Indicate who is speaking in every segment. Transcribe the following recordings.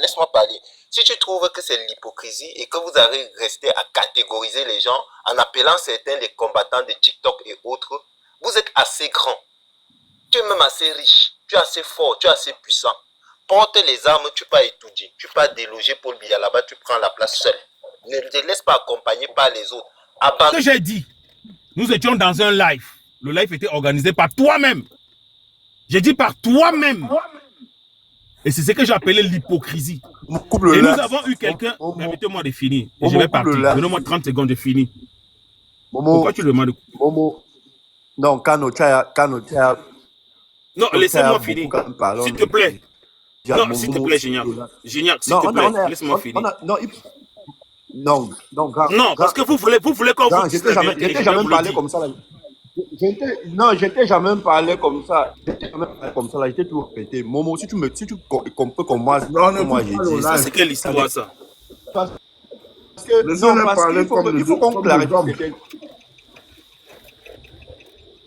Speaker 1: laisse-moi parler. Si tu trouves que c'est l'hypocrisie et que vous allez rester à catégoriser les gens en appelant certains les combattants de TikTok et autres, vous êtes assez grand. Tu es même assez riche, tu es assez fort, tu es assez puissant. Porte les armes, tu peux étudier, tu peux déloger Paul Biya là-bas, tu prends la place seul. Ne te laisse pas accompagner par les autres.
Speaker 2: Ce que j'ai dit, nous étions dans un live. Le live était organisé par toi-même. J'ai dit par toi-même. Et c'est ce que j'appelais l'hypocrisie. Et nous avons eu quelqu'un... Permettez-moi de finir. Et je vais partir. Donnez-moi 30 secondes de finir. Pourquoi tu le demandes?
Speaker 3: Non, Kano,
Speaker 2: non, laissez-moi finir. S'il te plaît. Non, s'il te plaît, Gignac. Gignac, s'il te plaît, laisse-moi finir.
Speaker 3: Non,
Speaker 2: parce que vous voulez qu'on vous dise.
Speaker 3: J'étais jamais parlé comme ça. Non, j'étais jamais parlé comme ça. J'étais toujours pété. Momo, si tu comprends comme moi, moi j'ai dit.
Speaker 2: Ça, c'est quelle histoire, ça?
Speaker 3: Parce qu'il faut qu'on clarifie.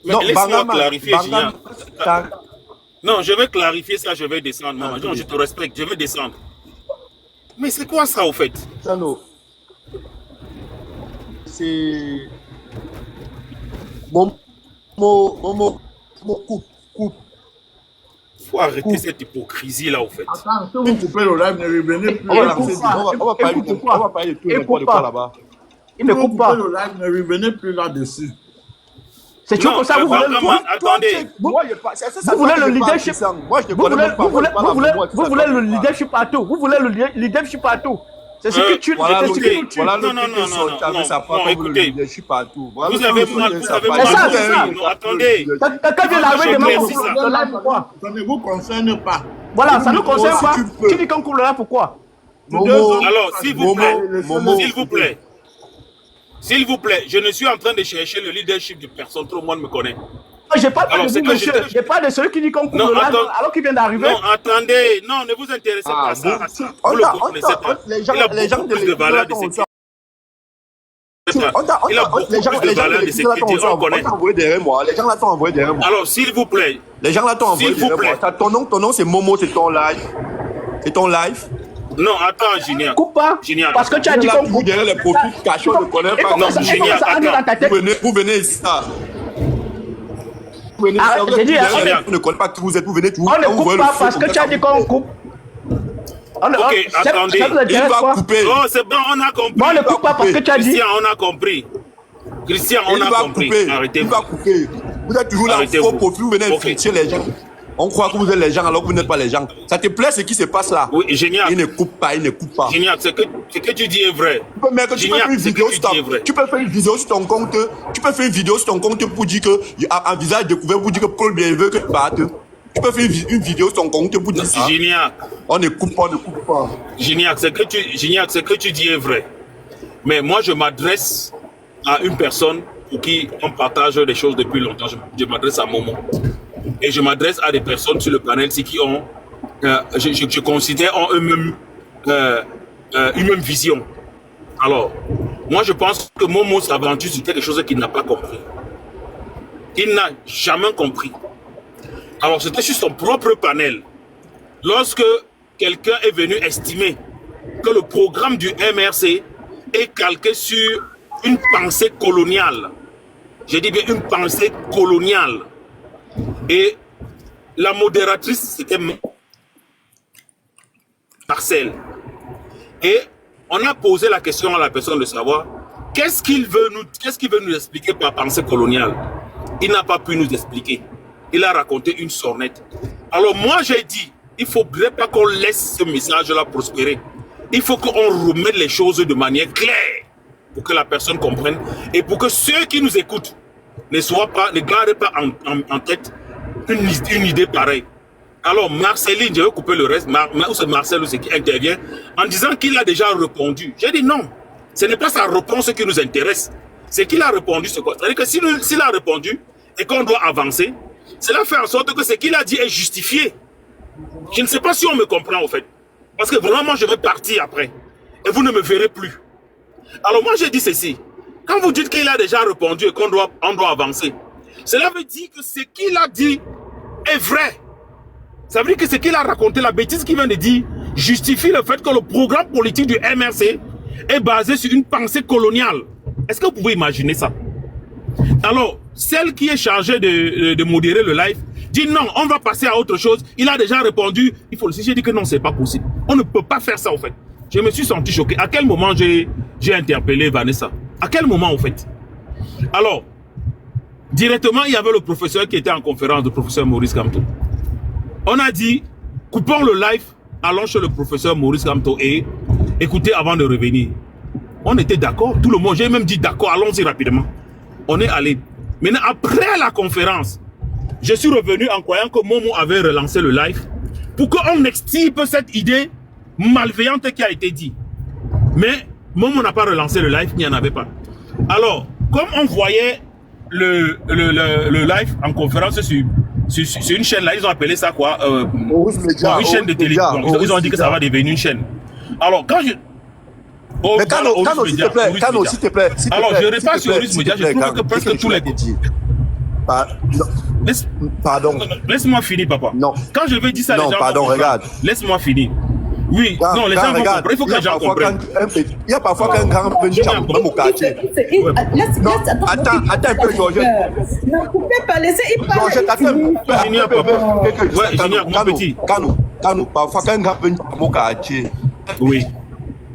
Speaker 2: Mais laisse-moi clarifier, Gignac. Non, je vais clarifier ça, je vais descendre. Maman. Non, je te respecte, je vais descendre. Mais c'est quoi ça, au fait?
Speaker 3: C'est... Coupe.
Speaker 2: Faut arrêter cette hypocrisie là, au fait.
Speaker 4: Attends, si vous coupez le live, ne revenez plus.
Speaker 3: On va parler de tout n'importe quoi là-bas.
Speaker 4: Il ne coupe pas. Le live, ne revenez plus là-dessus.
Speaker 5: C'est toujours comme ça, vous voulez
Speaker 2: attendez.
Speaker 5: Vous voulez le leadership. Vous voulez le leadership partout. Vous voulez le leadership partout. C'est ce que tu
Speaker 3: voilà,
Speaker 2: non, écoutez, vous avez mal, attendez.
Speaker 5: Quelqu'un vient d'arriver demain pour le live, pourquoi?
Speaker 4: Ça ne vous concerne pas.
Speaker 5: Voilà, ça ne nous concerne pas. Tu dis qu'on coupe le live, pourquoi?
Speaker 2: Alors, s'il vous plaît, je ne suis en train de chercher le leadership de personne, tout le monde me connaît.
Speaker 5: Je parle pas de vous, monsieur. Je parle de celui qui dit qu'on coupe le live alors qu'il vient d'arriver.
Speaker 2: Non, attendez. Non, ne vous intéressez pas à ça. Vous le connaissez pas. Il a beaucoup plus de valeur de sécurité. Il a beaucoup plus de valeur de sécurité. On connaît.
Speaker 3: Les gens là t'ont envoyé derrière moi.
Speaker 2: Alors, s'il vous plaît.
Speaker 3: Les gens là t'ont envoyé derrière moi. Ton nom, c'est Momo, c'est ton live. C'est ton live.
Speaker 2: Non, attends, Gignac.
Speaker 5: Coupe pas. Parce que tu as dit qu'on coupe.
Speaker 3: Derrière les profils cachés, on ne connaît pas.
Speaker 2: Non, Gignac, attends.
Speaker 3: Vous venez ici.
Speaker 5: J'ai dit,
Speaker 3: on ne connaît pas qui vous êtes, vous venez tout.
Speaker 5: On ne coupe pas parce que tu as dit qu'on coupe.
Speaker 2: Ok, attendez.
Speaker 3: Il va couper.
Speaker 2: Oh, c'est bon, on a compris.
Speaker 5: On ne coupe pas parce que tu as dit.
Speaker 2: Christian, on a compris. Christian, on a compris. Arrêtez.
Speaker 3: Il va couper. Vous êtes toujours là, faux profil, vous venez infiltrer les gens. On croit que vous êtes les gens alors que vous n'êtes pas les gens. Ça te plaît ce qui se passe là?
Speaker 2: Oui, Gignac.
Speaker 3: Il ne coupe pas, il ne coupe pas.
Speaker 2: Gignac, ce que tu dis est vrai.
Speaker 3: Tu peux faire une vidéo sur ton compte. Tu peux faire une vidéo sur ton compte pour dire que, un visage découvert, pour dire que Paul Biya veut que tu battes. Tu peux faire une vidéo sur ton compte pour dire ça.
Speaker 2: Gignac.
Speaker 3: On ne coupe pas, on ne coupe pas.
Speaker 2: Gignac, ce que tu dis est vrai. Mais moi, je m'adresse à une personne pour qui on partage des choses depuis longtemps. Je m'adresse à Momo. Et je m'adresse à des personnes sur le panel qui ont, je considère, ont eux-mêmes une même vision. Alors, moi je pense que Momo s'aventure sur quelque chose qu'il n'a pas compris. Il n'a jamais compris. Alors, c'était sur son propre panel. Lorsque quelqu'un est venu estimer que le programme du MRC est calqué sur une pensée coloniale. Je dis bien une pensée coloniale. Et la modératrice, c'était Marcel. Et on a posé la question à la personne de savoir qu'est-ce qu'il veut nous expliquer par pensée coloniale. Il n'a pas pu nous expliquer. Il a raconté une sornette. Alors moi j'ai dit, il ne faudrait pas qu'on laisse ce message-là prospérer. Il faut qu'on remette les choses de manière claire pour que la personne comprenne et pour que ceux qui nous écoutent ne gardent pas en tête une idée pareille. Alors Marceline, je vais couper le reste, ou c'est Marcel aussi qui intervient en disant qu'il a déjà répondu. J'ai dit non, ce n'est pas sa réponse qui nous intéresse. C'est qu'il a répondu, c'est quoi? C'est-à-dire que s'il a répondu et qu'on doit avancer, cela fait en sorte que ce qu'il a dit est justifié. Je ne sais pas si on me comprend en fait. Parce que vraiment je vais partir après. Et vous ne me verrez plus. Alors moi j'ai dit ceci. Quand vous dites qu'il a déjà répondu et qu'on doit avancer, cela veut dire que ce qu'il a dit est vrai. Ça veut dire que ce qu'il a raconté, la bêtise qu'il vient de dire, justifie le fait que le programme politique du MRC est basé sur une pensée coloniale. Est-ce que vous pouvez imaginer ça? Alors, celle qui est chargée de modérer le live dit non, on va passer à autre chose. Il a déjà répondu, il faut le dire. J'ai dit que non, c'est pas possible. On ne peut pas faire ça, en fait. Je me suis senti choqué. À quel moment j'ai interpellé Vanessa? À quel moment, en fait? Alors, directement, il y avait le professeur qui était en conférence, le professeur Maurice Kamto. On a dit, coupons le live, allons chez le professeur Maurice Kamto et écoutez avant de revenir. On était d'accord, tout le monde, j'ai même dit d'accord, allons-y rapidement. On est allé. Maintenant, après la conférence, je suis revenu en croyant que Momo avait relancé le live pour qu'on extirpe cette idée malveillante qui a été dit. Mais Momo n'a pas relancé le live, il n'y en avait pas. Alors, comme on voyait le live en conférence sur une chaîne là, ils ont appelé ça quoi une chaîne de télé. Ils ont dit que ça va devenir une chaîne. Alors, quand je...
Speaker 3: mais Kano, s'il te plaît, Kano, s'il te plaît.
Speaker 2: Alors, je repasse sur Horus Media, je trouve que presque tous les...
Speaker 3: Pardon.
Speaker 2: Laisse-moi finir, papa.
Speaker 3: Non.
Speaker 2: Quand je vais dire ça,
Speaker 3: non,
Speaker 2: les gens
Speaker 3: pardon, regarde.
Speaker 2: Laisse-moi finir. Oui, non, les gens vont comprendre. Il faut que les gens comprennent.
Speaker 3: Il y a parfois qu'un grand peu de chambre au quartier. Attends un peu, Georges.
Speaker 6: Ne coupez pas, laissez-y parler.
Speaker 3: Georges, attends.
Speaker 2: Ouais, Junior, mon petit.
Speaker 3: Kano, parfois qu'un grand peu de chambre au quartier.
Speaker 2: Oui.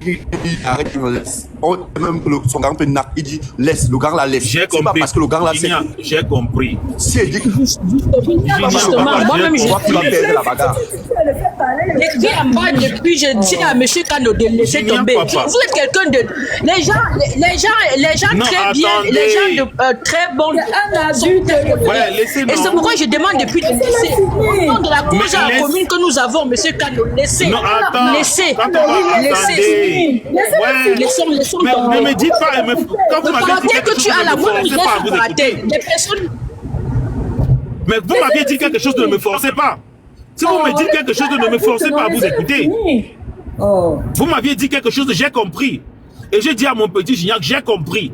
Speaker 3: Il arrête, même son grand peu il dit laisse, le grand la laisse.
Speaker 2: J'ai compris.
Speaker 3: Pas parce que le grand la c'est.
Speaker 2: J'ai compris.
Speaker 3: Si il dit que
Speaker 6: justement, moi-même je
Speaker 3: dis
Speaker 6: en bas depuis, je dis à M. Kano de laisser tomber. Vous êtes quelqu'un de. Les gens
Speaker 2: non,
Speaker 6: très bien,
Speaker 2: attendez.
Speaker 6: les gens de très bons.
Speaker 2: Ouais, laissez-moi.
Speaker 6: Et c'est pourquoi je demande depuis de laisser. Au nom de la cause à la commune que nous avons, M. Kano, laissez.
Speaker 2: Non, attends.
Speaker 6: Laissez.
Speaker 2: Attendez. Ouais.
Speaker 6: Laissons
Speaker 2: mais ne me dites pas, quand vous m'avez dit quelque chose,
Speaker 6: tu as la moindre
Speaker 2: ne me forcez pas à vous écouter.
Speaker 6: Les personnes.
Speaker 2: Mais vous m'aviez dit quelque chose, ne me forcez pas. Si vous me dites quelque chose, ne me forcez pas à vous écouter. Vous m'aviez dit quelque chose, j'ai compris. Et j'ai dit à mon petit Gignac, j'ai compris.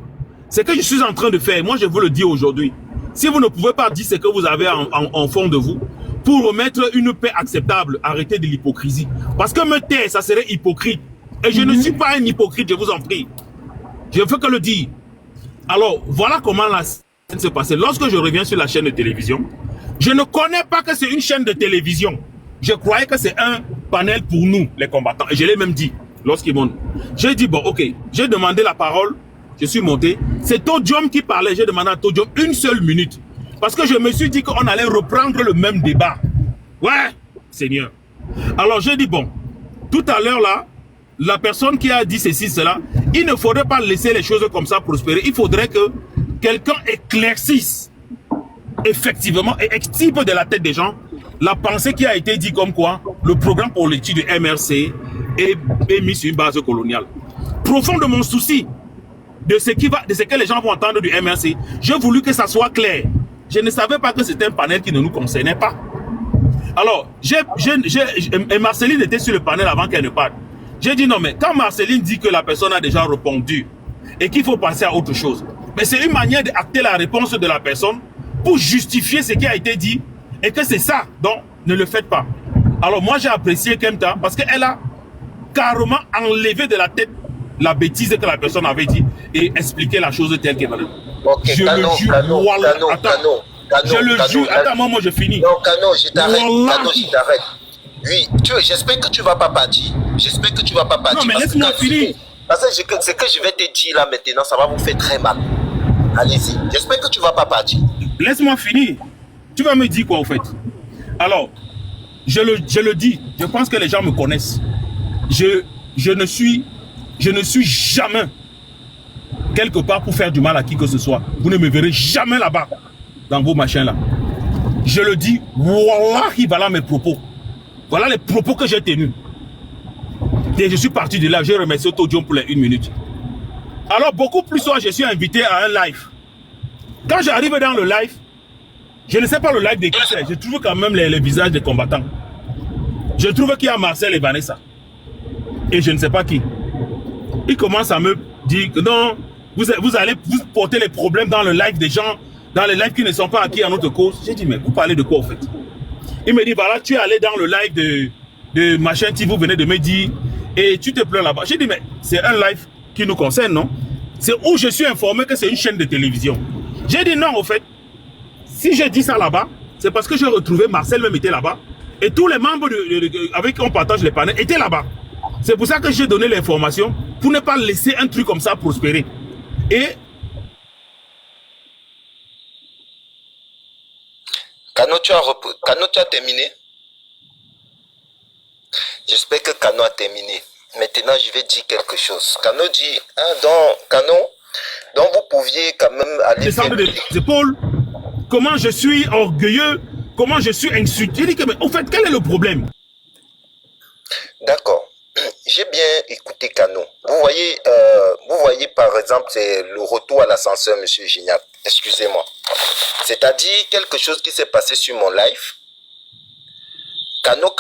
Speaker 2: C'est que je suis en train de faire. Moi, je vous le dis aujourd'hui. Si vous ne pouvez pas dire ce que vous avez en fond de vous, pour remettre une paix acceptable, arrêtez de l'hypocrisie. Parce que me taire, ça serait hypocrite. Et je ne suis pas un hypocrite, je vous en prie. Je ne fais que le dire. Alors, voilà comment la scène s'est passée. Lorsque je reviens sur la chaîne de télévision, je ne connais pas que c'est une chaîne de télévision. Je croyais que c'est un panel pour nous, les combattants. Et je l'ai même dit lorsqu'ils m'ont... J'ai dit, bon, ok, j'ai demandé la parole, je suis monté. C'est Todium qui parlait, j'ai demandé à Todium 1 seule minute. Parce que je me suis dit qu'on allait reprendre le même débat. Ouais, Seigneur. Alors, j'ai dit, bon, tout à l'heure là, la personne qui a dit ceci, cela, il ne faudrait pas laisser les choses comme ça prospérer. Il faudrait que quelqu'un éclaircisse effectivement et extirpe de la tête des gens la pensée qui a été dit comme quoi le programme politique du MRC est mis sur une base coloniale. Profond de mon souci de ce que les gens vont entendre du MRC, j'ai voulu que ça soit clair. Je ne savais pas que c'était un panel qui ne nous concernait pas. Alors, et Marceline était sur le panel avant qu'elle ne parte. J'ai dit non, mais quand Marceline dit que la personne a déjà répondu et qu'il faut passer à autre chose, mais c'est une manière d'acter la réponse de la personne pour justifier ce qui a été dit et que c'est ça, donc ne le faites pas. Alors moi j'ai apprécié Kemta parce qu'elle a carrément enlevé de la tête la bêtise que la personne avait dit et expliqué la chose telle qu'elle avait.
Speaker 1: Okay,
Speaker 2: je le jure, je le jure, attends, moi je finis.
Speaker 1: Non, Kano, je t'arrête. Kano, je t'arrête. Oui, j'espère que tu ne vas pas partir. J'espère que tu ne vas pas partir.
Speaker 2: Non, mais laisse-moi finir.
Speaker 1: Parce que ce que je vais te dire là maintenant, ça va vous faire très mal. Allez-y. J'espère que tu ne vas pas partir.
Speaker 2: Laisse-moi finir. Tu vas me dire quoi, au fait? Alors, je le dis. Je pense que les gens me connaissent. Je ne suis jamais quelque part pour faire du mal à qui que ce soit. Vous ne me verrez jamais là-bas, dans vos machins là. Je le dis, wallahi, voilà mes propos. Voilà les propos que j'ai tenus. Et je suis parti de là, j'ai remercié Todium pour les 1 minute. Alors, beaucoup plus tard, je suis invité à un live. Quand j'arrive dans le live, je ne sais pas le live de qui c'est, je trouve quand même les visages des combattants. Je trouve qu'il y a Marcel et Vanessa. Et je ne sais pas qui. Il commence à me dire que non, vous allez vous porter les problèmes dans le live des gens, dans les lives qui ne sont pas acquis à notre cause. J'ai dit, mais vous parlez de quoi au fait? Il me dit, voilà, tu es allé dans le live de machin, vous venez de me dire, et tu te plains là-bas. J'ai dit, mais c'est un live qui nous concerne, non? C'est où je suis informé que c'est une chaîne de télévision. J'ai dit non, au fait. Si j'ai dit ça là-bas, c'est parce que j'ai retrouvé Marcel même était là-bas. Et tous les membres avec qui on partage les panels étaient là-bas. C'est pour ça que j'ai donné l'information pour ne pas laisser un truc comme ça prospérer. Et
Speaker 1: Kano, tu as terminé? J'espère que Kano a terminé. Maintenant, je vais dire quelque chose. Kano dit, donc vous pouviez quand même aller
Speaker 2: descendre des épaules. Comment je suis orgueilleux, comment je suis insulté. Je dis que, mais au fait, quel est le problème?
Speaker 1: D'accord. J'ai bien écouté Kano. Vous voyez par exemple, c'est le retour à l'ascenseur, monsieur Gignac. Excusez-moi. C'est-à-dire quelque chose qui s'est passé sur mon live. Kano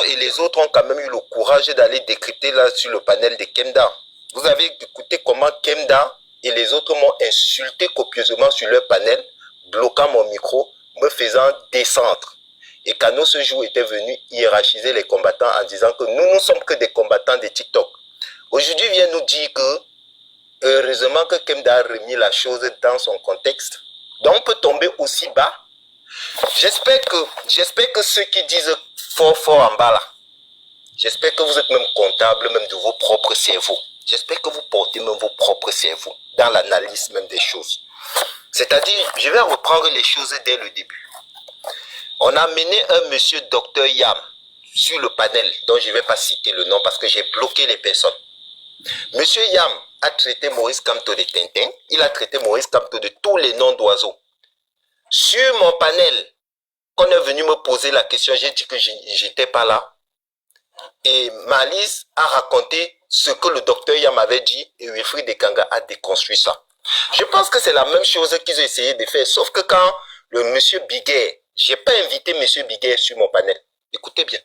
Speaker 1: et les autres ont quand même eu le courage d'aller décrypter là sur le panel de Kemda. Vous avez écouté comment Kemda et les autres m'ont insulté copieusement sur leur panel, bloquant mon micro, me faisant descendre. Et Kano ce jour était venu hiérarchiser les combattants en disant que nous ne sommes que des combattants de TikTok. Aujourd'hui, il vient nous dire que heureusement que Kemda a remis la chose dans son contexte. Donc on peut tomber aussi bas. J'espère que ceux qui disent fort en bas là, j'espère que vous êtes même comptable même de vos propres cerveaux. J'espère que vous portez même vos propres cerveaux dans l'analyse même des choses. C'est-à-dire, je vais reprendre les choses dès le début. On a amené un monsieur Dr Yam sur le panel, dont je ne vais pas citer le nom parce que j'ai bloqué les personnes. Monsieur Yam a traité Maurice Kamto de Tintin, il a traité Maurice Kamto de tous les noms d'oiseaux. Sur mon panel, quand on est venu me poser la question, j'ai dit que je n'étais pas là. Et Malice a raconté ce que le docteur Yam avait dit et Wilfried Dekanga a déconstruit ça. Je pense que c'est la même chose qu'ils ont essayé de faire, sauf que quand le monsieur Biguet, j'ai pas invité monsieur Biguet sur mon panel. Écoutez bien,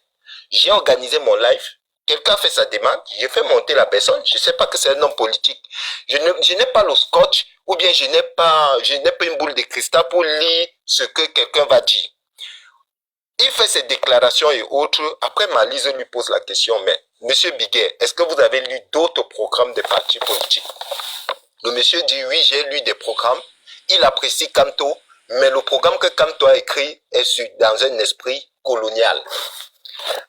Speaker 1: j'ai organisé mon live, quelqu'un a fait sa demande, j'ai fait monter la personne, je sais pas que c'est un homme politique. Je n'ai pas le scotch, ou bien je n'ai pas une boule de cristal pour lire ce que quelqu'un va dire. Il fait ses déclarations et autres. Après, Malise lui pose la question, mais monsieur Biguet, est-ce que vous avez lu d'autres programmes des partis politiques? Le monsieur dit oui, j'ai lu des programmes. Il apprécie Kamto, mais le programme que Kamto a écrit est dans un esprit colonial.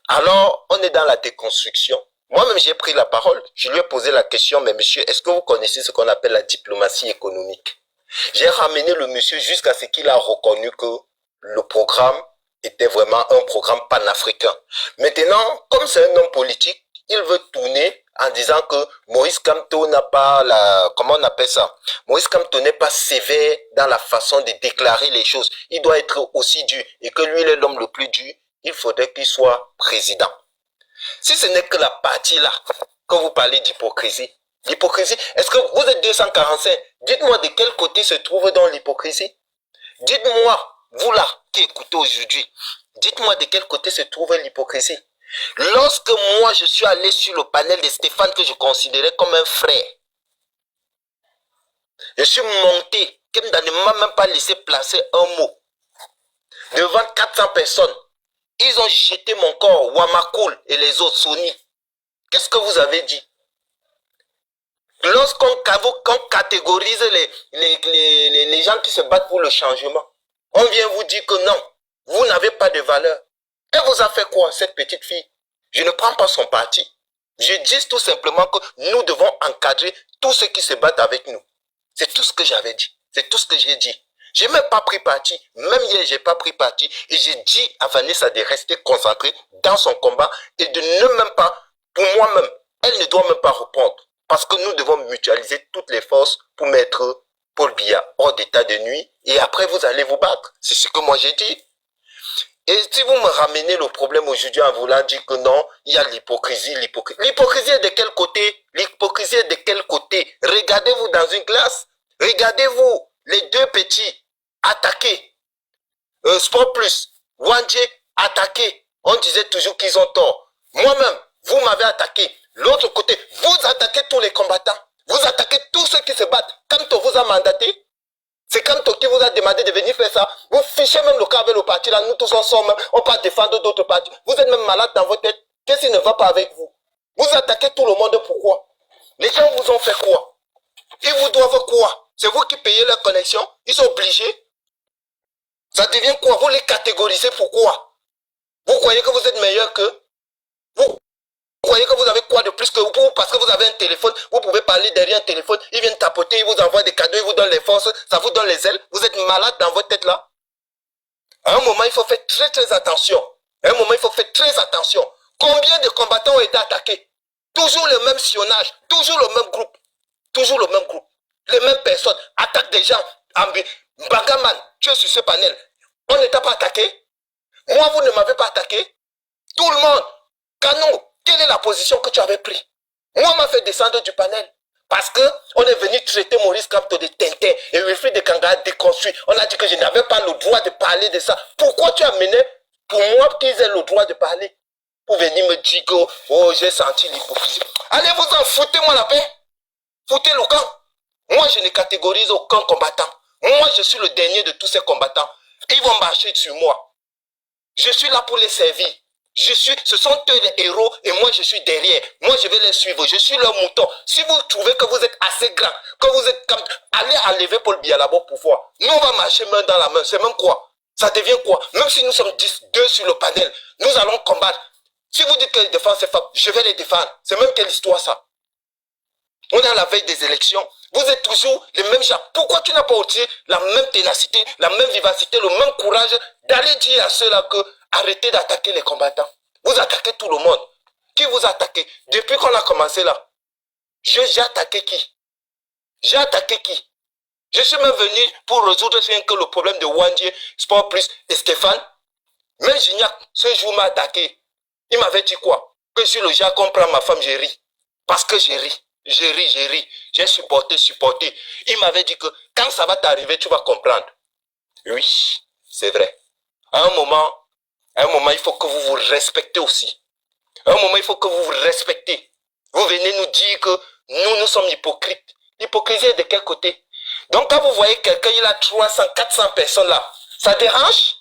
Speaker 1: Alors, on est dans la déconstruction. Moi-même, j'ai pris la parole. Je lui ai posé la question, mais monsieur, est-ce que vous connaissez ce qu'on appelle la diplomatie économique? J'ai ramené le monsieur jusqu'à ce qu'il a reconnu que le programme était vraiment un programme panafricain. Maintenant, comme c'est un homme politique, il veut tourner en disant que Maurice Kamto n'a pas comment on appelle ça? Maurice Kamto n'est pas sévère dans la façon de déclarer les choses. Il doit être aussi dur. Et que lui, il est l'homme le plus dur, il faudrait qu'il soit président. Si ce n'est que la partie là, quand vous parlez d'hypocrisie, l'hypocrisie, est-ce que vous êtes 245? Dites-moi de quel côté se trouve dans l'hypocrisie? Dites-moi, vous là, qui écoutez aujourd'hui, dites-moi de quel côté se trouve l'hypocrisie. Lorsque moi je suis allé sur le panel de Stéphane que je considérais comme un frère, je suis monté, Kemda ne m'a même pas laissé placer un mot. Devant 400 personnes, ils ont jeté mon corps, Wamakoul et les autres, Sony. Qu'est-ce que vous avez dit? Lorsqu'on catégorise les gens qui se battent pour le changement, on vient vous dire que non, vous n'avez pas de valeur. Elle vous a fait quoi, cette petite fille? Je ne prends pas son parti. Je dis tout simplement que nous devons encadrer tous ceux qui se battent avec nous. C'est tout ce que j'avais dit. C'est tout ce que j'ai dit. Je n'ai même pas pris parti. Même hier, je n'ai pas pris parti. Et j'ai dit à Vanessa de rester concentrée dans son combat et de ne même pas, pour moi-même, elle ne doit même pas reprendre. Parce que nous devons mutualiser toutes les forces pour mettre Paul Biya hors d'état de nuit. Et après, vous allez vous battre. C'est ce que moi j'ai dit. Et si vous me ramenez le problème aujourd'hui en voulant dire que non, il y a l'hypocrisie, l'hypocrisie est de quel côté? L'hypocrisie est de quel côté? Regardez-vous dans une classe. Regardez-vous, les deux petits attaqués. Sport Plus, Wandje attaqué. On disait toujours qu'ils ont tort. Moi-même, vous m'avez attaqué. L'autre côté, vous attaquez tous les combattants. Vous attaquez tous ceux qui se battent. Quand on vous a mandaté, C'est Kanto qui vous a demandé de venir faire ça. Vous fichez même le cas avec le parti là. Nous tous ensemble, on peut défendre d'autres partis. Vous êtes même malade dans votre tête. Qu'est-ce qui ne va pas avec vous? Vous attaquez tout le monde, pourquoi? Les gens vous ont fait quoi? Ils vous doivent quoi? C'est vous qui payez leur connexion? Ils sont obligés? Ça devient quoi? Vous les catégorisez, pourquoi? Vous croyez que vous êtes meilleur qu'eux? Vous croyez que vous avez quoi de plus que vous? Parce que vous avez un téléphone, vous pouvez parler derrière un téléphone, ils viennent tapoter, ils vous envoient des cadeaux, ils vous donnent les forces, ça vous donne les ailes. Vous êtes malade dans votre tête là? À un moment, il faut faire très très attention. À un moment, il faut faire très attention. Combien de combattants ont été attaqués? Toujours le même sillonnage, toujours le même groupe. Toujours le même groupe. Les mêmes personnes attaquent des gens. Bagaman, tu es sur ce panel. On n'était pas attaqué. Moi, vous ne m'avez pas attaqué. Tout le monde. Canon, quelle est la position que tu avais prise? Moi, on m'a fait descendre du panel. Parce que on est venu traiter Maurice Kamto de Tintin et Wilfried de Kanga déconstruit. On a dit que je n'avais pas le droit de parler de ça. Pourquoi tu as mené pour moi qu'ils aient le droit de parler? Pour venir me dire que oh, j'ai senti l'hypocrisie. Allez vous en foutez-moi la paix. Foutez le camp. Moi, je ne catégorise aucun combattant. Moi, je suis le dernier de tous ces combattants. Ils vont marcher sur moi. Je suis là pour les servir. Ce sont eux les héros et moi je suis derrière. Moi je vais les suivre. Je suis leur mouton. Si vous trouvez que vous êtes assez grand, que vous êtes comme... Allez enlever Paul Biya là-bas pour voir. Nous on va marcher main dans la main. C'est même quoi? Ça devient quoi? Même si nous sommes 2 sur le panel, nous allons combattre. Si vous dites que les défenses c'est faible, je vais les défendre. C'est même quelle histoire ça? On est à la veille des élections. Vous êtes toujours les mêmes gens. Pourquoi tu n'as pas aussi la même ténacité, la même vivacité, le même courage d'aller dire à ceux-là que arrêtez d'attaquer les combattants. Vous attaquez tout le monde. Qui vous a attaqué? Depuis qu'on a commencé là, j'ai attaqué qui? J'ai attaqué qui? Je suis même venu pour résoudre que le problème de Wandie, Sport Plus et Stéphane. Mais Gignac, ce jour m'a attaqué. Il m'avait dit quoi? Que sur le jar qu'on prend ma femme, j'ai ri. Parce que j'ai ri. J'ai ri. J'ai supporté. Il m'avait dit que quand ça va t'arriver, tu vas comprendre. Oui, c'est vrai. À un moment, il faut que vous vous respectez aussi. À un moment, il faut que vous vous respectez. Vous venez nous dire que nous sommes hypocrites. L'hypocrisie est de quel côté? Donc, quand vous voyez quelqu'un, il a 300, 400 personnes là, ça dérange?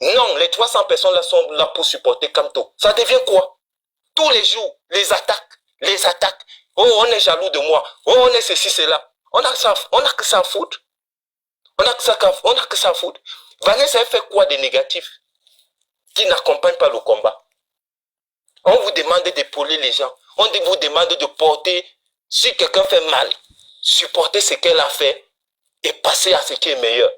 Speaker 1: Non, les 300 personnes là sont là pour supporter Kamto. Ça devient quoi? Tous les jours, les attaques. Oh, on est jaloux de moi. Oh, on est ceci, cela. On a que ça à foutre. On a que ça à foutre. Vanessa fait quoi de négatif qui n'accompagne pas le combat? On vous demande d'épauler les gens. On vous demande de porter, si quelqu'un fait mal, supporter ce qu'elle a fait et passer à ce qui est meilleur.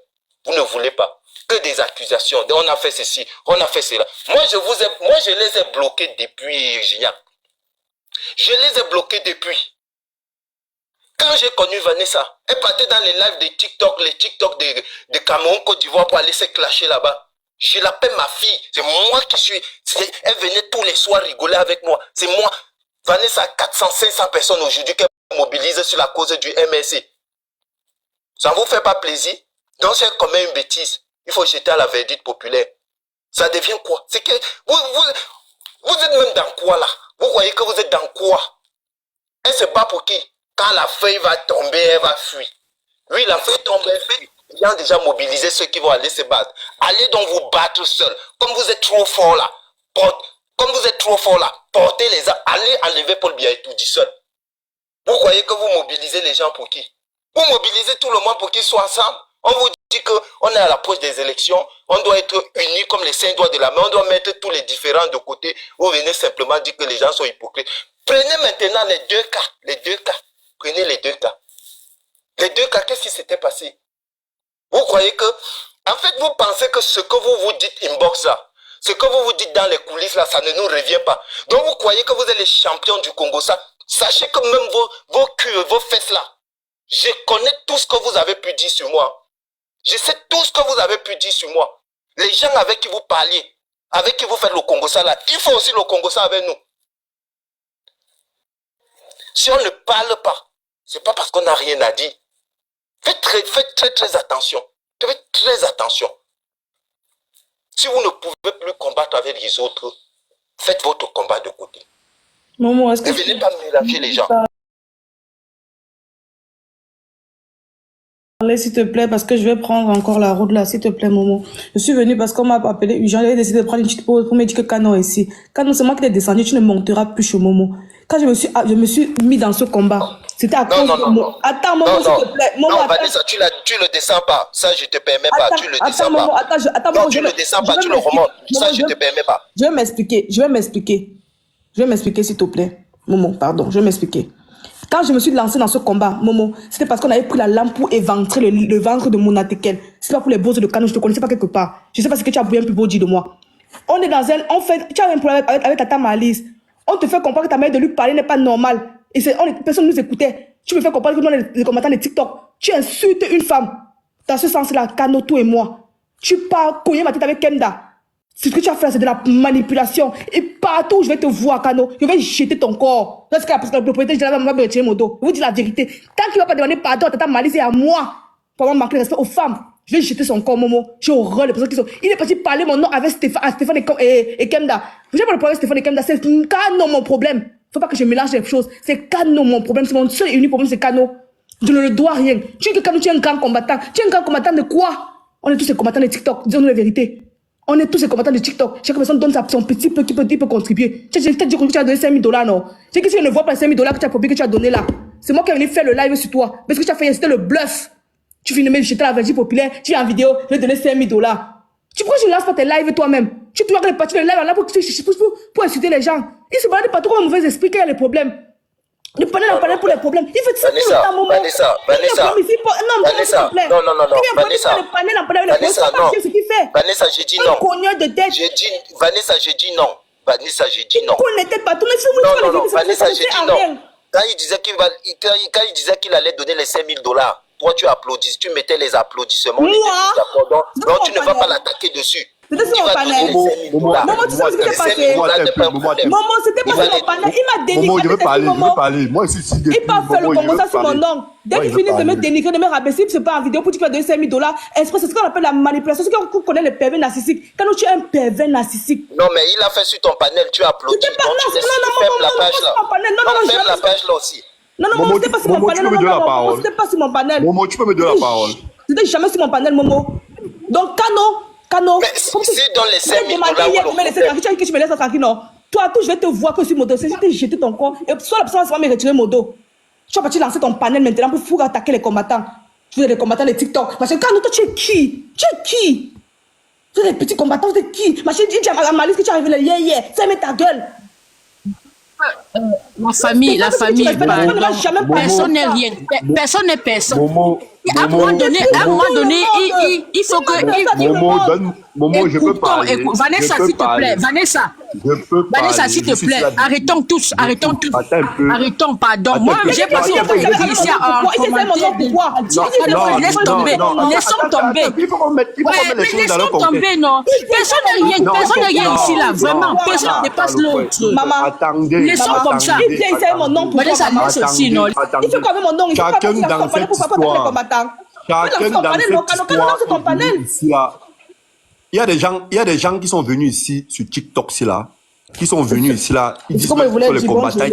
Speaker 1: Vous ne voulez pas. Que des accusations. On a fait ceci, on a fait cela. Moi, je les ai bloqués depuis Gignac. Je les ai bloqués depuis. Quand j'ai connu Vanessa, elle partait dans les lives de TikTok, les TikTok de Cameroun, Côte d'Ivoire pour aller se clasher là-bas. Je l'appelle ma fille. C'est moi qui suis. Elle venait tous les soirs rigoler avec moi. C'est moi. Vanessa a 400, 500 personnes aujourd'hui qu'elle mobilise sur la cause du MSC. Ça ne vous fait pas plaisir? Donc c'est comme une bêtise. Il faut jeter à la verdict populaire. Ça devient quoi? C'est que vous êtes même dans quoi là? Vous croyez que vous êtes dans quoi? Elle se bat pour qui? Quand la feuille va tomber, elle va fuir. Oui, la feuille tombe, elle fuit. Il y a déjà mobilisé ceux qui vont aller se battre. Allez donc vous battre seul. Comme vous êtes trop fort là, portez les armes. Allez enlever Paul Biya et tout dit seul. Vous croyez que vous mobilisez les gens pour qui? Vous mobilisez tout le monde pour qu'ils soient ensemble. On vous dit qu'on est à l'approche des élections. On doit être unis comme les 5 doigts de la main. On doit mettre tous les différents de côté. Vous venez simplement dire que les gens sont hypocrites. Prenez maintenant les deux cas. Prenez les deux cas. Les deux cas, qu'est-ce qui s'était passé? Vous croyez que... En fait, vous pensez que ce que vous vous dites inbox là, ce que vous vous dites dans les coulisses là, ça ne nous revient pas. Donc vous croyez que vous êtes les champions du Congo, ça. Sachez que même vos culs, vos fesses là, je connais tout ce que vous avez pu dire sur moi. Je sais tout ce que vous avez pu dire sur moi. Les gens avec qui vous parliez, avec qui vous faites le Congo ça là, il faut aussi le Congo ça avec nous. Si on ne parle pas, c'est pas parce qu'on n'a rien à dire. Faites très attention. Faites très attention. Si vous ne pouvez plus combattre avec les autres, faites votre combat de côté.
Speaker 7: Momo, est-ce que
Speaker 1: ne venez pas mélanger les gens.
Speaker 7: parler, s'il te plaît, parce que je vais prendre encore la route là, s'il te plaît, Momo. Je suis venue parce qu'on m'a appelé urgent. J'avais décidé de prendre une petite pause pour me dire que Kano est ici. Kano, c'est moi qui t'ai descendu, tu ne monteras plus chez Momo. Quand je me suis mis dans ce combat, c'était à cause de Momo. Attends, Momo, s'il te plaît. Momo,
Speaker 1: non, Vanessa, tu le descends pas. Ça, je te permets pas. Tu le descends
Speaker 7: Momo,
Speaker 1: pas.
Speaker 7: Attends,
Speaker 1: non,
Speaker 7: Momo,
Speaker 1: tu le descends pas, tu le remontes. Ça, je te permets pas.
Speaker 7: Je vais m'expliquer, s'il te plaît. Momo, pardon, je vais m'expliquer. Quand je me suis lancée dans ce combat, Momo, c'était parce qu'on avait pris la lampe pour éventrer le ventre de mon Atekel. C'est pas pour les bosses de Kano, je te connaissais pas quelque part. Je sais pas ce que tu as bien pu beau dire de moi. On est dans tu as un problème avec Tata Malice. On te fait comprendre que ta manière de lui parler n'est pas normale. Et personne ne nous écoutait. Tu me fais comprendre que nous, les combattants de TikTok, tu insultes une femme. Dans ce sens-là, Kano, toi et moi. Tu pars cogner ma tête avec Kenda. Ce que tu as fait, c'est de la manipulation. Et partout où je vais te voir, Kano, je vais jeter ton corps. Parce que la propriété, je vais me retirer mon dos. Je vous dis la vérité. Tant qu'il ne va pas demander pardon à Tata Malice et à moi, pour manquer de respect aux femmes, je vais jeter son corps, Momo. J'ai horreur des personnes qui sont. Il est parti parler mon nom avec Stéphane et Kenda. J'ai pas le problème avec Stéphane et Kenda. C'est Kano mon problème. Faut pas que je mélange les choses. C'est Kano mon problème. C'est mon seul et unique problème, c'est Kano. Je ne le dois rien. Tu es que Kano, tu es un grand combattant. Tu es un grand combattant de quoi? On est tous des combattants de TikTok. Disons-nous la vérité. On est tous des combattants de TikTok. Chaque personne donne son petit peu qui peut contribuer. Tu as dit que tu as donné 5 000 $, non? C'est que si je ne vois pas les 5 000 $ que tu as promis que tu as donné là, c'est moi qui ai venu faire le live sur toi. Mais ce que tu as fait, c'était le bluff. Tu finis de me jeter la vergie populaire, tu es en vidéo, je vais donner 5 000 $. Tu pourquoi tu lances pas tes lives toi-même? Tu dois les parties de live là pour insulter les gens. Ils se baladent partout comme un mauvais esprit qu'il y a les problèmes. Le panel en panel pour les problèmes. Il fait ça tout le temps, Momo.
Speaker 1: Vanessa. Vanessa, j'ai dit non. Vanessa, j'ai dit non. Non. Vanessa, j'ai dit non. Quand il disait qu'il allait donner les 5 000 $, toi tu applaudis, tu mettais les applaudissements. Non, tu ne vas pas l'attaquer dessus.
Speaker 7: C'était sur mon panel. Momo, tu sais ce qui s'est passé? Momo, c'était pas sur mon panel. Il m'a dénigré.
Speaker 3: Momo, je veux parler. Moi, ici,
Speaker 7: il pas fait le Congo, ça sur mon nom. Dès qu'il finit de me dénigrer, de me rabaisser, c'est pas en vidéo pour dire qu'il a donné 5 000 $. C'est ce qu'on appelle la manipulation. C'est qu'on connaît les pervers narcissiques. Quand tu es un pervers narcissique.
Speaker 1: Non, mais il a fait sur ton panel, tu applaudis. Ferme la page là. Non, ferme la page là aussi.
Speaker 7: Non, Momo, c'était pas sur mon panel. Non, c'était pas sur mon panel.
Speaker 3: Momo, tu peux me donner la parole.
Speaker 7: C'était jamais sur mon panel, Momo. Donc, Kano.
Speaker 1: Mais si dans les 5 000 $,
Speaker 7: tu as dit que tu me laisses tranquille, non? Toi, je vais te voir que sur mon dos. C'est juste jeter ton corps. Et soit la personne va me retirer mon dos. Tu vas partir lancer ton panel maintenant pour attaquer les combattants. Tu veux les combattants de TikTok. Parce que Kano, toi, tu es qui? Tu es des petits combattants, tu es qui? Ma chérie, dis à ma malice que tu arrives là, yeah. Ça met ta gueule.
Speaker 6: La famille, personne n'est rien. Personne n'est personne. À un moment donné, il faut que...
Speaker 3: Momo, je peux parler.
Speaker 6: Vanessa, s'il te plaît. Vanessa, s'il te plaît. Arrêtons tous. Arrêtons, pardon. Moi, j'ai passé un peu ici à commenter. Laisse tomber. Laissons tomber, non. Personne n'est rien ici, là. Vraiment, personne ne dépasse l'autre.
Speaker 7: Maman,
Speaker 6: laissons comme ça.
Speaker 7: Il vient mon nom pour
Speaker 6: Vanessa, laisse aussi, non.
Speaker 7: Il fait quoi avec mon nom?
Speaker 3: Chacun dans cette histoire. Il y a des gens qui sont venus ici sur TikTok, qui sont venus ici là. Ils disent que les combattants,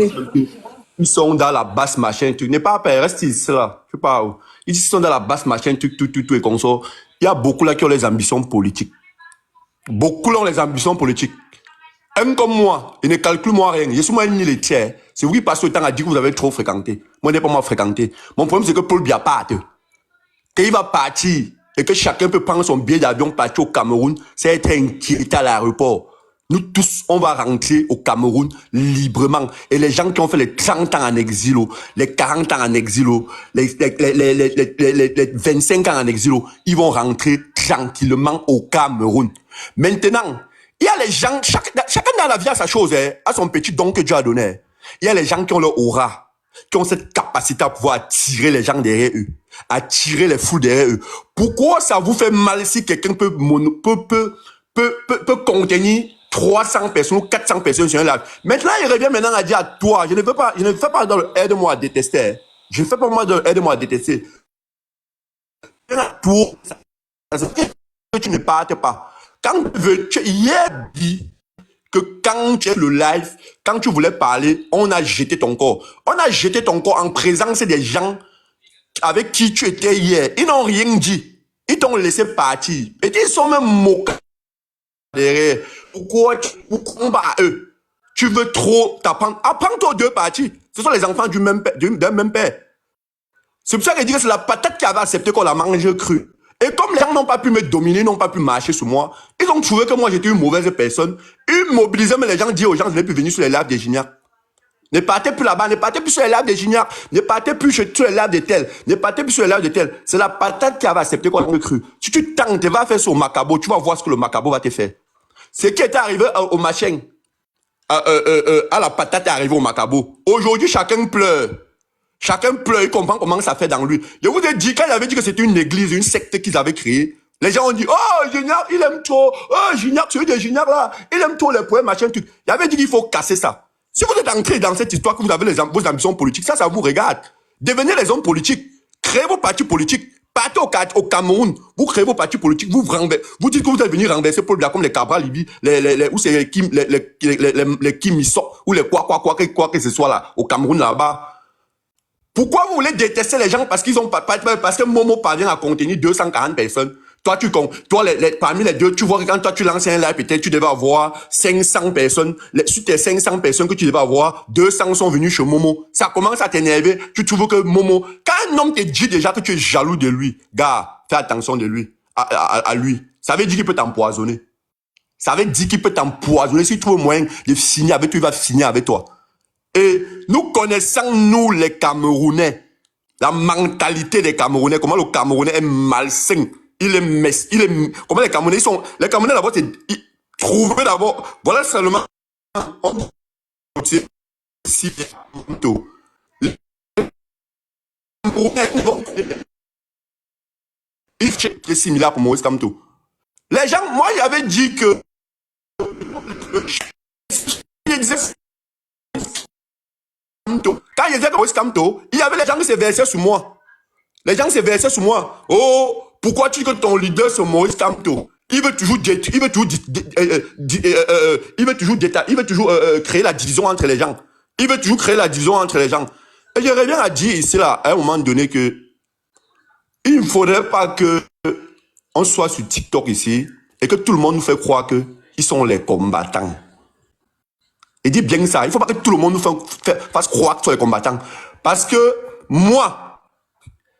Speaker 3: ils sont dans la basse machin, tu n'es pas peur, reste ici là. Je sais pas où. Ils sont dans la basse machin, tout et comme ça. Il y a beaucoup là qui ont les ambitions politiques. Un comme moi, il ne calcule moi rien. Je suis moi ni les tiers. C'est vous qui passez le temps à dire que vous avez trop fréquenté. Moi, je n'ai pas moi fréquenté. Mon problème, c'est que Paul Biya part. Quand il va partir et que chacun peut prendre son billet d'avion partir au Cameroun, c'est être inquiété à l'aéroport. Nous tous, on va rentrer au Cameroun librement. Et les gens qui ont fait les 30 ans en exil, les 40 ans en exil, les 25 ans en exil, ils vont rentrer tranquillement au Cameroun. Maintenant, il y a les gens, chacun dans la vie a sa chose, a son petit don que Dieu a donné. Il y a les gens qui ont leur aura, qui ont cette capacité à pouvoir attirer les gens derrière eux, attirer les foules derrière eux. Pourquoi ça vous fait mal si quelqu'un peut contenir 300 personnes ou 400 personnes sur un live? Maintenant, il revient maintenant à dire à toi, je ne fais pas dans le aide-moi à détester. Je ne fais pas moi dans le aide-moi à détester. Pour que tu ne partes pas. Quand tu veux, hier dit que quand tu es le live, quand tu voulais parler, on a jeté ton corps. On a jeté ton corps en présence des gens avec qui tu étais hier, ils n'ont rien dit. Ils t'ont laissé partir. Et ils sont même moqués derrière. Pourquoi eux? Tu veux trop t'apprendre. Apprends-toi aux deux parties. Ce sont les enfants d'un même père. C'est pour ça que je dis que c'est la patate qui avait accepté qu'on la mange crue. Et comme les gens n'ont pas pu me dominer, n'ont pas pu marcher sur moi, ils ont trouvé que moi j'étais une mauvaise personne. Ils mobilisaient, mais les gens disaient aux gens, je n'ai plus venir sur les lives des Gignac. Ne partez plus là-bas, ne partez plus sur les lives des Gignac, ne partez plus sur les lives de tel, ne partez plus sur les lives de tel. C'est la patate qui avait accepté qu'on la mange crue. Si tu tentes, va faire ça au Macabo, tu vas voir ce que le Macabo va te faire. Ce qui est arrivé au machin, à la patate est arrivé au Macabo. Aujourd'hui, chacun pleure. Chacun pleure, il comprend comment ça fait dans lui. Je vous ai dit, quand il avait dit que c'était une église, une secte qu'ils avaient créée, les gens ont dit, oh, Gignac, il aime trop. Oh, Gignac, celui de Gignac là, il aime trop les poèmes, machin, truc. Il avait dit qu'il faut casser ça. Si vous êtes entré dans cette histoire, que vous avez vos ambitions politiques, ça vous regarde. Devenez les hommes politiques. Créez vos partis politiques. Partez au Cameroun. Vous créez vos partis politiques. Vous dites que vous êtes venu renverser Paul Biya comme les Cabral Libye, ou c'est les Kim Issok, ou les quoi que ce soit là, au Cameroun là-bas. Pourquoi vous voulez détester les gens parce qu'ils ont parce que Momo parvient à contenir 240 personnes? Toi, parmi les deux, tu vois que quand toi tu lances un live, peut-être tu devais avoir 500 personnes. Sur tes 500 personnes que tu devais avoir, 200 sont venus chez Momo. Ça commence à t'énerver. Tu trouves que Momo, quand un homme te dit déjà que tu es jaloux de lui, gars, fais attention de lui, à lui. Ça veut dire qu'il peut t'empoisonner. Ça veut dire qu'il peut t'empoisonner. Si tu trouves moyen de signer avec toi, il va signer avec toi. Et nous connaissons, nous, les Camerounais, la mentalité des Camerounais, comment le Camerounais est malsain. Comment les Camerounais les Camerounais d'abord, trouver d'abord, voilà seulement, c'est similaire pour Maurice Kamto. Les gens, moi, j'avais dit que, quand ils étaient Maurice Kamto, il y avait les gens qui se versaient sur moi. Les gens se versaient sur moi. Oh, pourquoi tu dis que ton leader c'est Maurice Kamto? Il veut toujours créer la division entre les gens. Il veut toujours créer la division entre les gens. Et je reviens à dire ici là, à un moment donné que il ne faudrait pas que on soit sur TikTok ici et que tout le monde nous fait croire que ils sont les combattants. Et dis bien ça, il ne faut pas que tout le monde nous fasse croire qu'ils sont les combattants. Parce que moi,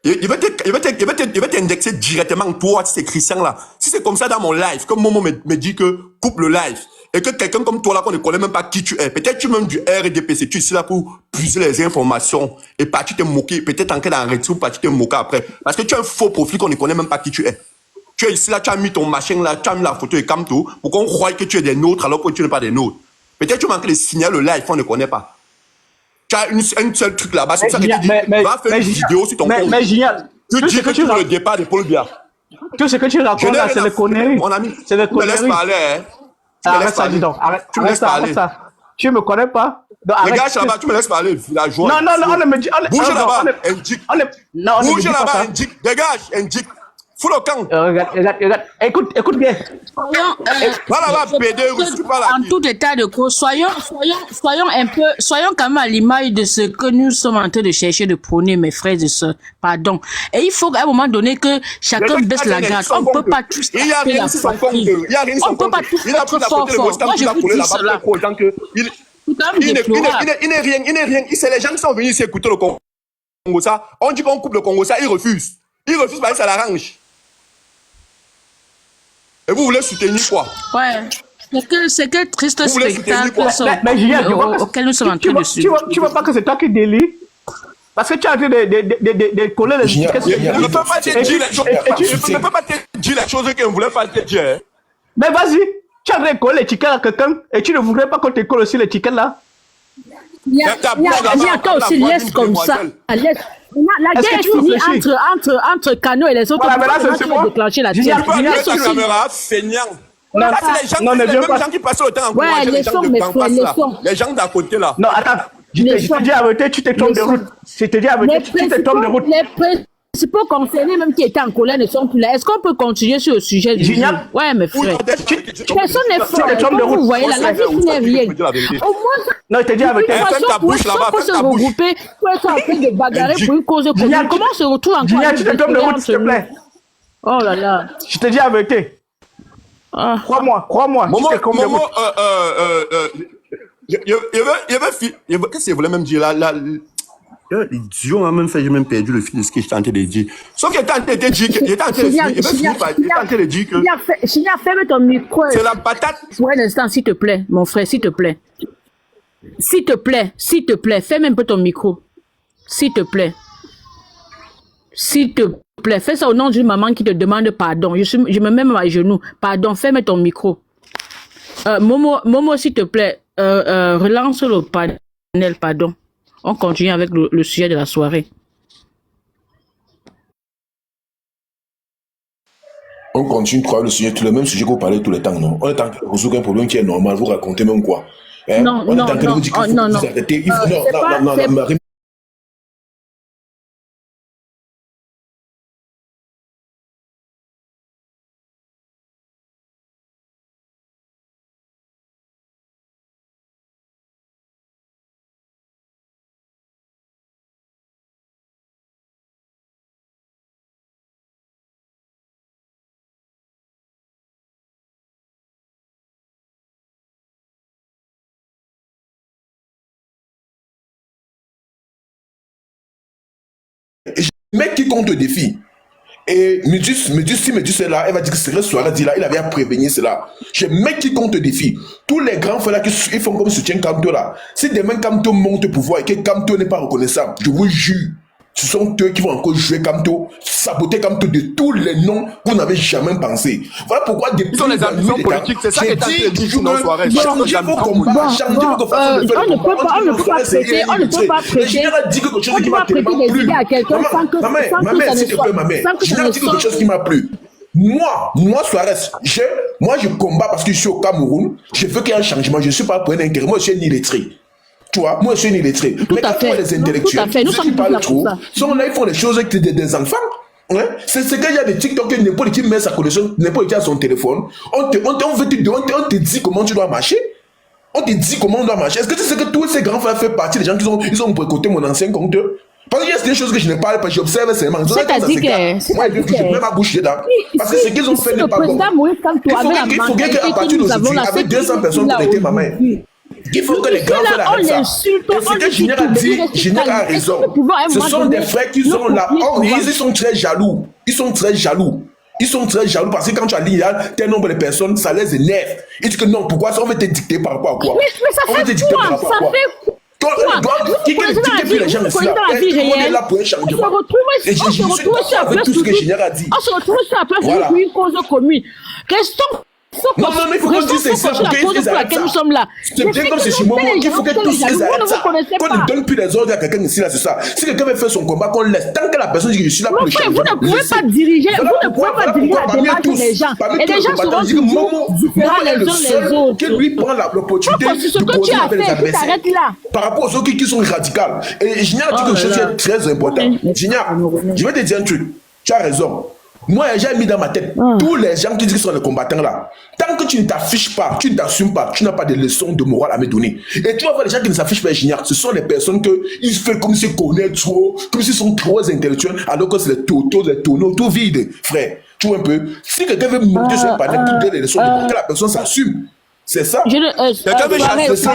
Speaker 3: il va t'indexer directement, toi, si c'est Christian là. Si c'est comme ça dans mon live, comme Momo me dit que coupe le live, et que quelqu'un comme toi là, qu'on ne connaît même pas qui tu es, peut-être tu es même du RDPC, tu es ici là pour puiser les informations, et partir te moquer, peut-être en cas d'arrêter ou partir te moquer après. Parce que tu as un faux profil qu'on ne connaît même pas qui tu es. Tu es ici là, tu as mis ton machin là, tu as mis la photo de Kamto, pour qu'on croie que tu es des nôtres alors que tu n'es pas des nôtres. Peut-être tu manques de signaler le live qu'on ne connaît pas. Tu as un seul truc là-bas, c'est ça que tu dis, va faire une vidéo sur ton compte.
Speaker 5: Mais génial.
Speaker 3: Tu dis que tu veux le départ de Paul Biya.
Speaker 5: Tout ce que tu racontes là, c'est des conneries.
Speaker 3: Mon ami,
Speaker 5: c'est des conneries.
Speaker 3: Tu me laisses parler, hein.
Speaker 5: Arrête ça, dis donc. Tu me laisses parler. Tu me connais pas.
Speaker 3: Regarde là-bas, tu me laisses parler, villageois.
Speaker 5: Non, on ne me dit.
Speaker 3: Bouge là-bas, indique. Bouge là-bas, indique. Dégage, indique. Fous le camp.
Speaker 5: Regarde. Écoute bien.
Speaker 6: En tout état de cause, soyons quand même à l'image de ce que nous sommes en train de chercher de prôner, mes frères et sœurs. Pardon. Et il faut à un moment donné que chacun baisse la garde. On ne peut pas tous taper la poitrine. On ne peut pas tous être fort. Moi, je vous dis cela.
Speaker 3: Il n'est rien. C'est les gens qui sont venus ici écouter le Congo. Ça. On dit qu'on coupe le Congo, ça, ils refusent. Ils refusent parce que ça l'arrange. Et vous voulez soutenir quoi?
Speaker 6: Ouais. C'est que triste spectacle auquel nous sommes en train de
Speaker 5: suivre. Tu vois pas que c'est toi qui délie? Parce que tu as en train de coller les
Speaker 3: étiquettes. Je ne peux pas te dire les choses qu'on ne voulait pas te dire.
Speaker 5: Mais vas-y, tu as en train de coller l'étiquette à quelqu'un et tu ne voudrais pas qu'on te colle aussi l'étiquette là?
Speaker 6: Il y a toi aussi, laisse comme ça. Laisse. La guerre est finie entre Kano et les autres.
Speaker 5: Tu vas
Speaker 6: déclencher la
Speaker 3: guerre. Non, c'est les gens qui passent le temps à encourager les gens d'en face là. Les gens d'à côté là.
Speaker 5: Non, attends. Je te dis arrêter, tu te trompes de route. Je te dis arrêter, tu te trompes de route.
Speaker 6: principaux concernés, même qui étaient en colère, ne sont plus là. Est-ce qu'on peut continuer sur le sujet du jour? Ouais, mes frères. Personne n'est fort. Comme vous voyez, la vie n'est rien. Au moins,
Speaker 5: non, je te dis avec
Speaker 6: il faut se regrouper pour être en train de bagarrer pour une cause commune. Comment on se retrouve encore?
Speaker 5: Gignac, tu te tombes de route, s'il te plaît.
Speaker 6: Oh là là.
Speaker 5: Je te dis la vérité. Crois-moi.
Speaker 3: Momo, qu'est-ce que je voulais même dire là? L'idiot a même fait, j'ai même perdu le fil de ce que je tentais de dire. Sauf qu'il était en train de dire que.
Speaker 6: Gignac, ferme ton micro.
Speaker 3: C'est la patate.
Speaker 6: Pour un instant, s'il te plaît, mon frère, s'il te plaît. S'il te plaît, ferme un peu ton micro. S'il te plaît, fais ça au nom d'une maman qui te demande pardon. Je me mets à genoux. Pardon, ferme ton micro. Momo, s'il te plaît, relance le panel, pardon. On continue avec le sujet de la soirée.
Speaker 8: On continue de croire le sujet, tout le même sujet qu'on parlait tout le temps, non? On est en train de résoudre un problème qui est normal, vous racontez même quoi? Hein?
Speaker 6: Non.
Speaker 8: Vous arrêter. Non. Mec qui compte le défi. Et Médus est là, elle va dire que c'est soirée dit là, il avait à prévenir cela. J'ai mec qui compte le défi. Tous les grands frères là qui font comme soutien Kamto là. Si demain Kamto monte au pouvoir et que Kamto n'est pas reconnaissable, je vous jure, ce sont eux qui vont encore jouer Kamto, saboter Kamto de tous les noms que vous n'avez jamais pensé. Voilà pourquoi depuis
Speaker 3: ils sont les ambitions politiques, c'est ça qui est en train de dire dans soirée.
Speaker 6: On ne peut pas prêter des idées à quelqu'un sans que ça ne
Speaker 8: soit quelque chose qui m'a plu. Moi, Suarez, je combats parce que je suis au Cameroun, je veux qu'il y ait un changement, je ne suis pas pour un intérêt, moi je suis un illettré. Tu vois, moi je suis un illettré. Mais quand les intellectuels, ceux qui parlent trop, sont là, ils font les choses avec des enfants. Hein? C'est qu'il y a des TikTok, n'importe qui met sa connexion, n'importe qui a son téléphone. On te dit comment tu dois marcher. On te dit comment on doit marcher. Est-ce que tu sais que tous ces grands frères font partie des gens qui ont boycotté mon ancien compte? Parce qu'il y a des choses que je ne parle pas, j'observe seulement.
Speaker 6: C'est-à-dire que...
Speaker 8: Moi, je mets ma bouche dedans. Parce que ce qu'ils ont fait n'est pas bon. Il faut qu'à partir d'aujourd'hui, avec 200 personnes connectées, ma mère, il faut que les grands frères arrêtent ça. Et ce que Gignac a dit, Gignac a raison. Ce sont des frères qui sont là. Ils sont très jaloux. Ils sont très jaloux parce que quand tu as dit tel nombre de personnes, ça les énerve. Ils disent que non, pourquoi ça? On veut te dicter par rapport à quoi?
Speaker 6: Mais ça fait quoi? Ça fait quoi? Qui fait les gens ici là? On est là pour un changement. On se retrouve sur la place pour une cause commune. Question.
Speaker 8: Non, il faut qu'on dise ça pour qu'ils arrêtent ça.
Speaker 6: Nous sommes là.
Speaker 8: C'est bien comme c'est chez moi qu'il faut que tous ils arrêtent ça. Qu'on ne donne plus les ordres à quelqu'un ici là, c'est ça. Si quelqu'un veut faire son combat, qu'on laisse. Tant que la personne dit que je suis là pour le changement.
Speaker 6: Vous ne pouvez pas diriger la démarche des gens. Et les gens seront toujours différents les uns les autres.
Speaker 8: Que lui prend l'opportunité de poser avec les adversaires. Par rapport aux autres qui sont radicales. Et Gignac a dit quelque chose qui est très important. Gignac, je vais te dire un truc. Tu as raison. Moi, j'ai mis dans ma tête tous les gens qui disent qu'ils sont les combattants là. Tant que tu ne t'affiches pas, tu ne t'assumes pas, tu n'as pas de leçons de morale à me donner. Et tu vas voir les gens qui ne s'affichent pas, Gignac, ce sont les personnes qu'ils font comme s'ils connaissent trop, comme s'ils sont trop intellectuels, alors que c'est les tonneaux tout vides, frère. Tu vois un peu. Si quelqu'un veut monter sur le panel pour donner des leçons de morale, que la personne s'assume. C'est ça.
Speaker 3: Quelqu'un veut chasser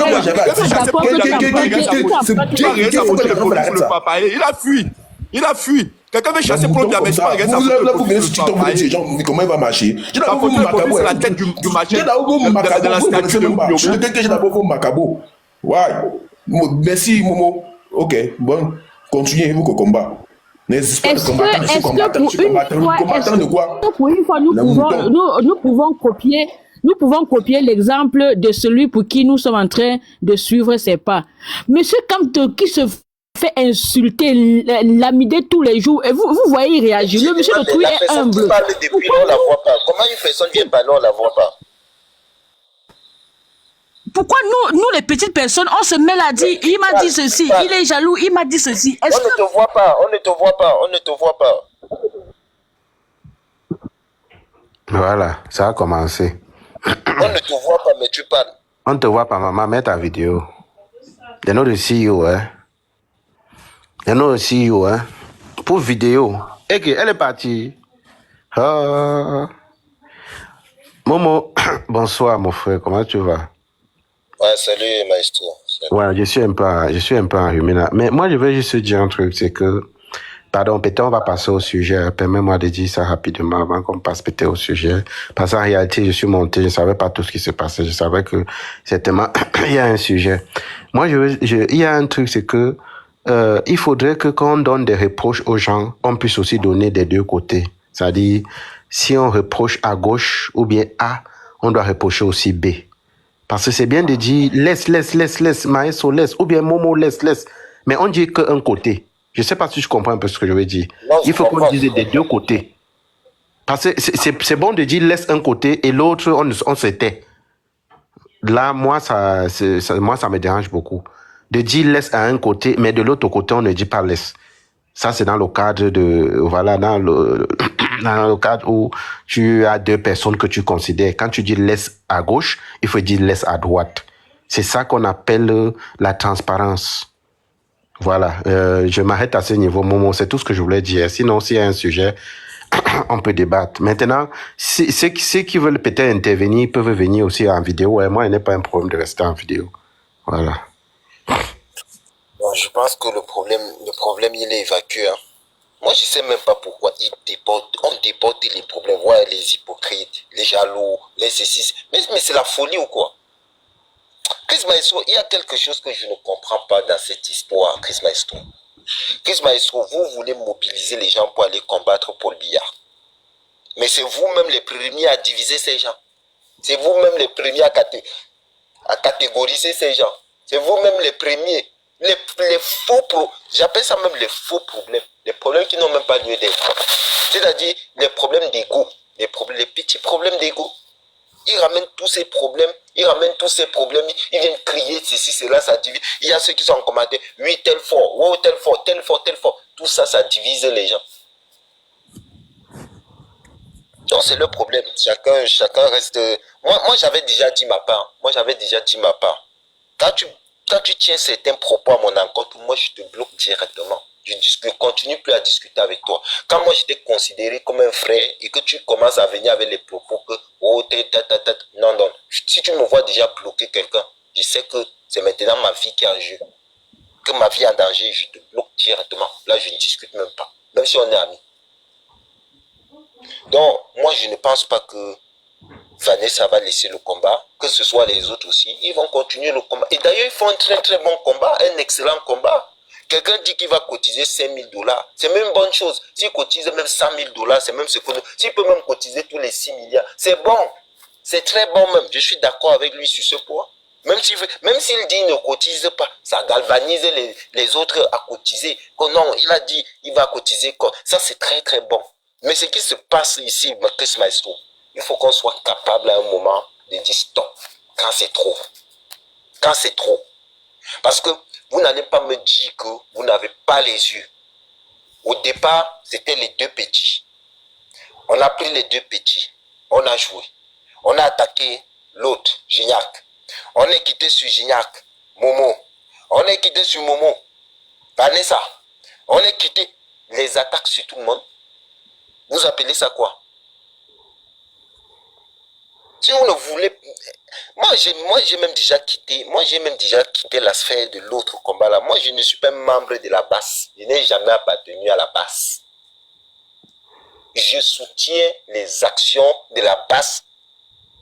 Speaker 3: il a fui. Quelqu'un veut chasser pour le diabète.
Speaker 8: Vous venez sur TikTok, vous dites les gens, comment il va marcher? J'ai d'abord vu Macabo.
Speaker 3: C'est la tête du marché.
Speaker 8: J'ai d'abord vu Macabo. Je dis que j'ai d'abord vu Macabo. Ouais. Merci, Momo. Ok, bon. Continuez vous combat. N'hésitez pas de combattre. Combattant de quoi?
Speaker 6: Pour une fois, nous pouvons copier l'exemple de celui pour qui nous sommes en train de suivre ses pas. Monsieur Kamto qui se fait insulter, lamider tous les jours, et vous voyez, il réagit. Le monsieur de Trouille est humble.
Speaker 1: Qui parle depuis, on la voit pas. Comment une personne vient parler, on la voit pas?
Speaker 6: Pourquoi nous les petites personnes, on se met à dire, il m'a dit ceci, il est jaloux, il m'a dit ceci.
Speaker 1: On ne te voit pas, on ne te voit pas, on ne te voit pas.
Speaker 9: Voilà, ça a commencé.
Speaker 1: On ne te voit pas, mais tu parles.
Speaker 9: On te voit pas, maman, mets ta vidéo. They know the CEO, hein. They know the CEO, hein. Pour vidéo. Et elle est partie. Ah. Momo, bonsoir, mon frère, comment tu vas?
Speaker 1: Ouais, salut, maestro. Salut.
Speaker 9: Ouais, je suis un peu enrhumé là. Mais moi, je vais juste te dire un truc, c'est que, pardon, peut-être on va passer au sujet. Permets-moi de dire ça rapidement avant qu'on passe peut-être au sujet. Parce qu'en réalité, je suis monté, je ne savais pas tout ce qui se passait. Je savais que certainement, il y a un sujet. Moi, il y a un truc, c'est que il faudrait que quand on donne des reproches aux gens, on puisse aussi donner des deux côtés. C'est-à-dire, si on reproche à gauche ou bien A, on doit reprocher aussi B. Parce que c'est bien de dire laisse, maestro laisse, ou bien Momo laisse. Mais on dit qu'un côté. Je ne sais pas si je comprends un peu ce que je veux dire.
Speaker 1: Non,
Speaker 9: il faut qu'on dise des deux côtés. Parce que c'est bon de dire laisse un côté et l'autre, on se tait. Là, moi, ça me dérange beaucoup. De dire laisse à un côté, mais de l'autre côté, on ne dit pas laisse. Ça, c'est dans le cadre dans le cadre où tu as deux personnes que tu considères. Quand tu dis laisse à gauche, il faut dire laisse à droite. C'est ça qu'on appelle la transparence. Voilà, je m'arrête à ce niveau, Momo, c'est tout ce que je voulais dire. Sinon, s'il y a un sujet, on peut débattre. Maintenant, ceux qui veulent peut-être intervenir peuvent venir aussi en vidéo. Et moi, il n'est pas un problème de rester en vidéo. Voilà.
Speaker 1: Bon, je pense que le problème, il est évacué. Hein. Moi, je ne sais même pas pourquoi on déporte les problèmes. Ouais, les hypocrites, les jaloux, les ceci. Mais c'est la folie ou quoi? Chris Maestro, il y a quelque chose que je ne comprends pas dans cette histoire, Chris Maestro. Chris Maestro, vous voulez mobiliser les gens pour aller combattre Paul Biya. Mais c'est vous-même les premiers à diviser ces gens. C'est vous-même les premiers à catégoriser ces gens. C'est vous-même les premiers. Les faux problèmes, j'appelle ça même les faux problèmes. Les problèmes qui n'ont même pas lieu d'être. C'est-à-dire les problèmes d'ego. Les petits problèmes d'ego. Ils ramènent tous ces problèmes. Ils viennent crier ceci, cela, ça divise. Il y a ceux qui sont en commentaire. Oui, tel fort. Oh, tel fort. Tout ça, ça divise les gens. Donc c'est le problème. Chacun reste. Moi j'avais déjà dit ma part. Quand tu tiens certains propos à mon encontre, moi je te bloque directement. Je ne continue plus à discuter avec toi. Quand moi j'étais considéré comme un frère et que tu commences à venir avec les propos que oh non. Si tu me vois déjà bloquer quelqu'un, je sais que c'est maintenant ma vie qui est en jeu. Que ma vie est en danger, je te bloque directement. Là je ne discute même pas. Même si on est amis. Donc, moi, je ne pense pas que Vanessa va laisser le combat, que ce soit les autres aussi. Ils vont continuer le combat. Et d'ailleurs, ils font un très très bon combat, un excellent combat. Quelqu'un dit qu'il va cotiser 5 000 $. C'est même une bonne chose. S'il cotise même 100 000 $, c'est même ce que nous... S'il peut même cotiser tous les 6 milliards, c'est bon. C'est très bon même. Je suis d'accord avec lui sur ce point. Même s'il dit qu'il ne cotise pas, ça galvanise les autres à cotiser. Oh non, il a dit il va cotiser. Ça, c'est très très bon. Mais ce qui se passe ici, Chris Maestro, il faut qu'on soit capable à un moment de dire stop. Quand c'est trop. Parce que vous n'allez pas me dire que vous n'avez pas les yeux. Au départ, c'était les deux petits. On a pris les deux petits. On a joué. On a attaqué l'autre, Gignac. On est quitté sur Gignac, Momo. On est quitté sur Momo, Vanessa. On est quitté les attaques sur tout le monde. Vous appelez ça quoi? Si vous ne voulez... Moi, j'ai même déjà quitté la sphère de l'autre combat là. Moi, je ne suis pas membre de la base. Je n'ai jamais appartenu à la base. Je soutiens les actions de la base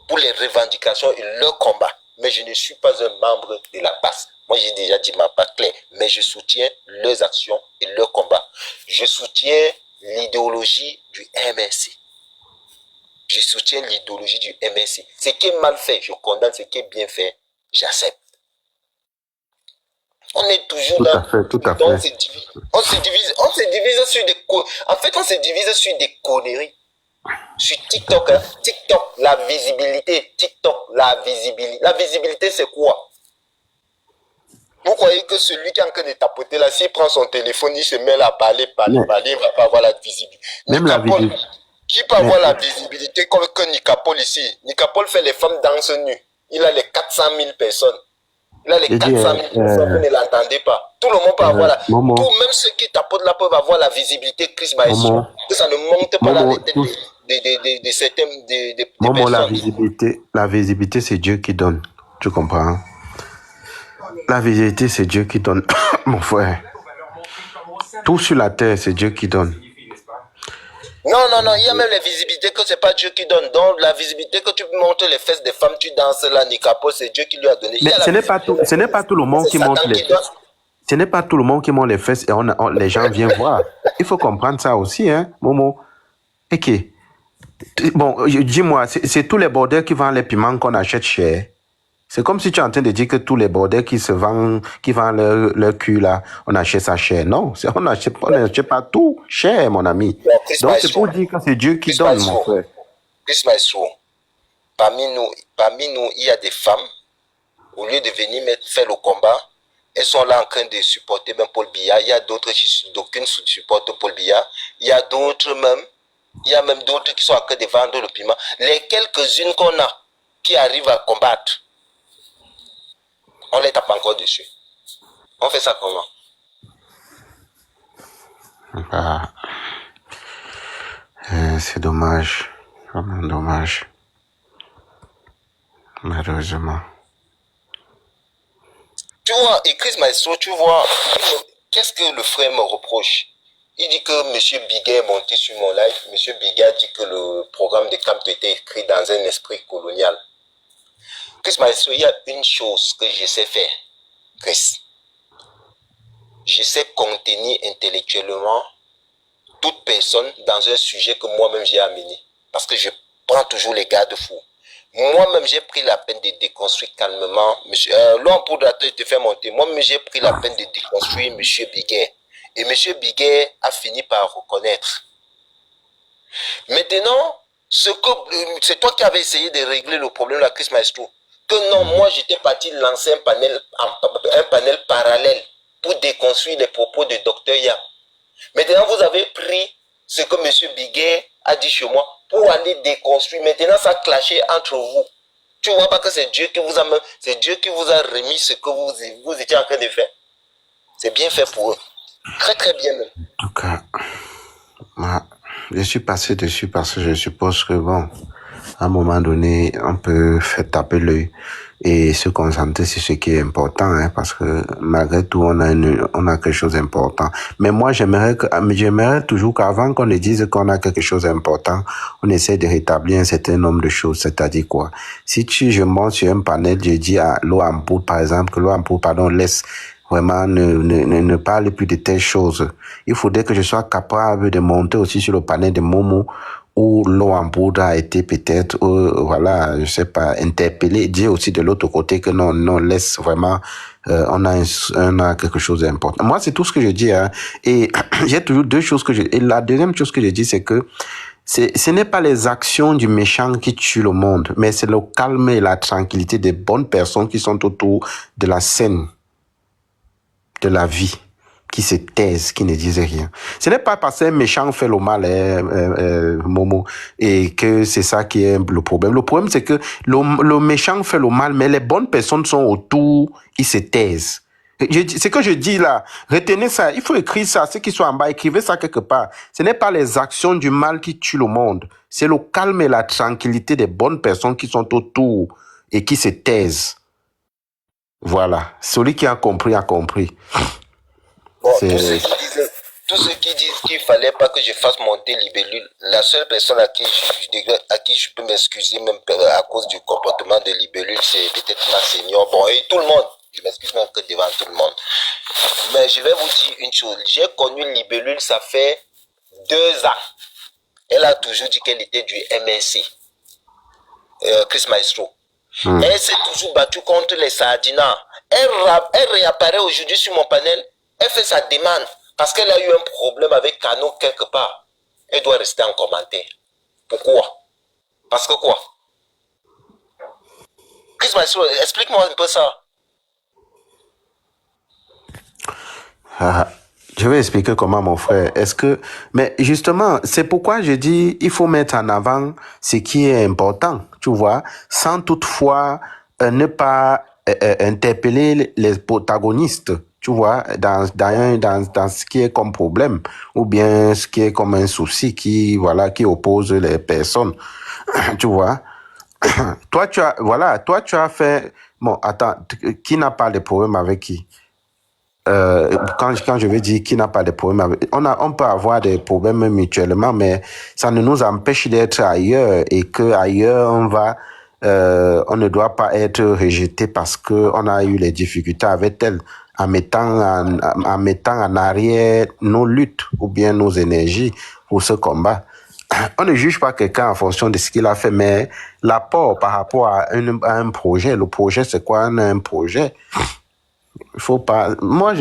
Speaker 1: pour les revendications et leur combat. Mais je ne suis pas un membre de la base. Moi, j'ai déjà dit ma part claire. Mais je soutiens leurs actions et leur combat. Je soutiens l'idéologie du MSC. Je soutiens l'idéologie du MSC. Ce qui est mal fait, je condamne. Ce qui est bien fait, j'accepte. On est toujours
Speaker 9: tout à fait.
Speaker 1: On se divise sur des... En fait, on se divise sur des conneries. Sur TikTok, hein. TikTok, la visibilité. La visibilité, c'est quoi? Vous croyez que celui qui est en train de tapoter là, s'il prend son téléphone, il se met là à parler, il ne va pas avoir la visibilité. Qui peut avoir la visibilité comme que Nicapol ici? Nicapol fait les femmes danse nues. Il a les 400 000 personnes. Il a les 400 000 personnes, vous ne l'entendez pas. Tout le monde peut avoir la... Tout, même ceux qui tapotent là peuvent avoir la visibilité Chris Maestro. Que ça ne monte pas dans les têtes de certaines
Speaker 9: personnes. La visibilité, c'est Dieu qui donne. Tu comprends? La visibilité, c'est Dieu qui donne. Mon frère. Tout sur la terre, c'est Dieu qui donne.
Speaker 1: Non, il y a même la visibilité que c'est pas Dieu qui donne. Donc, la visibilité que tu montres les fesses des femmes, tu danses là, Nicapol, c'est Dieu qui lui a donné.
Speaker 9: Mais ce n'est pas tout le monde qui montre les fesses. Ce n'est pas tout le monde qui montre les fesses et les gens viennent voir. Il faut comprendre ça aussi, hein, Momo. Ok. Bon, dis-moi, c'est tous les bordels qui vendent les piments qu'on achète cher. C'est comme si tu es en train de dire que tous les bordels qui vendent leur cul là, on achète ça cher. Non, on n'achète pas tout cher, mon ami. Donc c'est pour dire que c'est Dieu qui donne, mon frère.
Speaker 1: Chris Maestro, parmi nous, il y a des femmes, au lieu de venir faire le combat, elles sont là en train de supporter même Paul Biya. Il y a d'autres d'aucune supportent Paul Biya. Il y a même d'autres qui sont en train de vendre le piment. Les quelques-unes qu'on a qui arrivent à combattre, on les tape encore dessus. On fait ça comment?
Speaker 9: C'est dommage. Vraiment dommage. Malheureusement.
Speaker 1: Tu vois, et Chris Maestro, tu vois, qu'est-ce que le frère me reproche? Il dit que M. Biguet est monté sur mon live. M. Biguet dit que le programme de camp était écrit dans un esprit colonial. Chris Maestro, il y a une chose que je sais faire. Chris, je sais contenir intellectuellement toute personne dans un sujet que moi-même j'ai amené. Parce que je prends toujours les garde-fous. Moi-même, j'ai pris la peine de déconstruire calmement. L'homme pour te faire monter. Moi-même, j'ai pris la peine de déconstruire M. Biguet. Et M. Biguet a fini par reconnaître. Maintenant, c'est toi qui avais essayé de régler le problème de la Chris Maestro. Que non, moi j'étais parti lancer un panel parallèle pour déconstruire les propos de Dr Yam. Maintenant, vous avez pris ce que M. Biguet a dit chez moi pour aller déconstruire. Maintenant, ça a clashé entre vous. Tu vois pas que c'est Dieu qui vous a remis ce que vous étiez en train de faire. C'est bien fait pour eux. Très très bien même.
Speaker 9: En tout cas, je suis passé dessus parce que je suppose que bon, à un moment donné, on peut faire taper l'œil et se concentrer sur ce qui est important, hein, parce que malgré tout, on a quelque chose d'important. Mais moi, j'aimerais toujours qu'avant qu'on ne dise qu'on a quelque chose d'important, on essaie de rétablir un certain nombre de choses. C'est-à-dire quoi? Si je monte sur un panel, je dis à l'eau en poudre, par exemple, que l'eau en poudre, laisse vraiment ne parle plus de telles choses. Il faudrait que je sois capable de monter aussi sur le panel de Momo où l'eau en poudre a été peut-être, voilà, je sais pas, interpellé, dire aussi de l'autre côté que non, laisse vraiment, on a quelque chose d'important. Moi, c'est tout ce que je dis, hein. Et j'ai toujours deux choses et la deuxième chose que je dis, c'est que ce n'est pas les actions du méchant qui tuent le monde, mais c'est le calme et la tranquillité des bonnes personnes qui sont autour de la scène de la vie, qui se taisent, qui ne disent rien. Ce n'est pas parce qu'un méchant fait le mal, Momo, et que c'est ça qui est le problème. Le problème, c'est que le méchant fait le mal, mais les bonnes personnes sont autour, ils se taisent. Ce que je dis là, retenez ça, il faut écrire ça, ceux qui sont en bas, écrivez ça quelque part. Ce n'est pas les actions du mal qui tuent le monde, c'est le calme et la tranquillité des bonnes personnes qui sont autour et qui se taisent. Voilà, celui qui a compris a compris.
Speaker 1: Bon, tous ceux qui disent qu'il ne fallait pas que je fasse monter Libellule, la seule personne à qui je peux m'excuser même à cause du comportement de Libellule, c'est peut-être ma senior. Bon, et tout le monde, je m'excuse même que devant tout le monde. Mais je vais vous dire une chose, j'ai connu Libellule, ça fait 2 ans. Elle a toujours dit qu'elle était du MNC, Chris Maestro. Elle s'est toujours battue contre les Sardinats. Elle réapparaît aujourd'hui sur mon panel. Elle fait sa demande parce qu'elle a eu un problème avec Cano quelque part. Elle doit rester en commentaire. Pourquoi? Parce que quoi? Chris Maestro, explique-moi un peu ça.
Speaker 9: Je vais expliquer comment, mon frère. Mais justement, c'est pourquoi je dis, il faut mettre en avant ce qui est important, tu vois, sans toutefois ne pas interpeller les protagonistes, tu vois, dans ce qui est comme problème, ou bien ce qui est comme un souci qui oppose les personnes, tu vois. Toi, tu as fait, bon, attends, qui n'a pas de problème avec qui? Quand je veux dire qui n'a pas de problème, on peut avoir des problèmes mutuellement, mais ça ne nous empêche d'être ailleurs et que ailleurs on ne doit pas être rejeté parce que on a eu les difficultés avec elle en mettant en arrière nos luttes ou bien nos énergies pour ce combat. On ne juge pas quelqu'un en fonction de ce qu'il a fait, mais l'apport par rapport à un projet. Le projet, c'est quoi un projet? Il faut pas. Moi,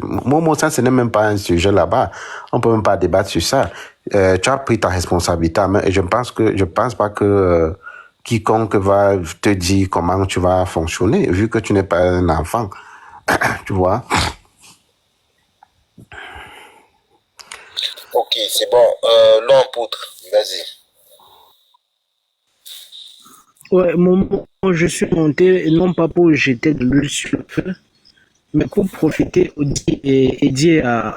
Speaker 9: Momo, ça, ce n'est même pas un sujet là-bas. On peut même pas débattre sur ça. Tu as pris ta responsabilité, et je pense pas que quiconque va te dire comment tu vas fonctionner, vu que tu n'es pas un enfant. Tu vois?
Speaker 1: Ok, c'est bon. L'homme poutre, vas-y.
Speaker 10: Ouais, Momo, je suis monté, non pas pour jeter de l'huile sur le feu, mais pour profiter et dire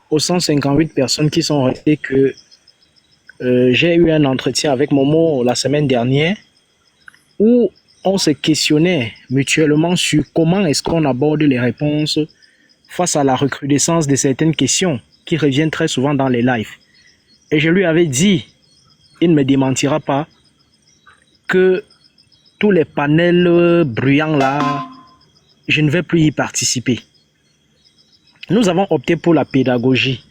Speaker 10: aux 158 personnes qui sont restées que j'ai eu un entretien avec Momo la semaine dernière où on se questionnait mutuellement sur comment est-ce qu'on aborde les réponses face à la recrudescence de certaines questions qui reviennent très souvent dans les lives. Et je lui avais dit, il ne me démentira pas, que tous les panels bruyants là, je ne vais plus y participer. Nous avons opté pour la pédagogie.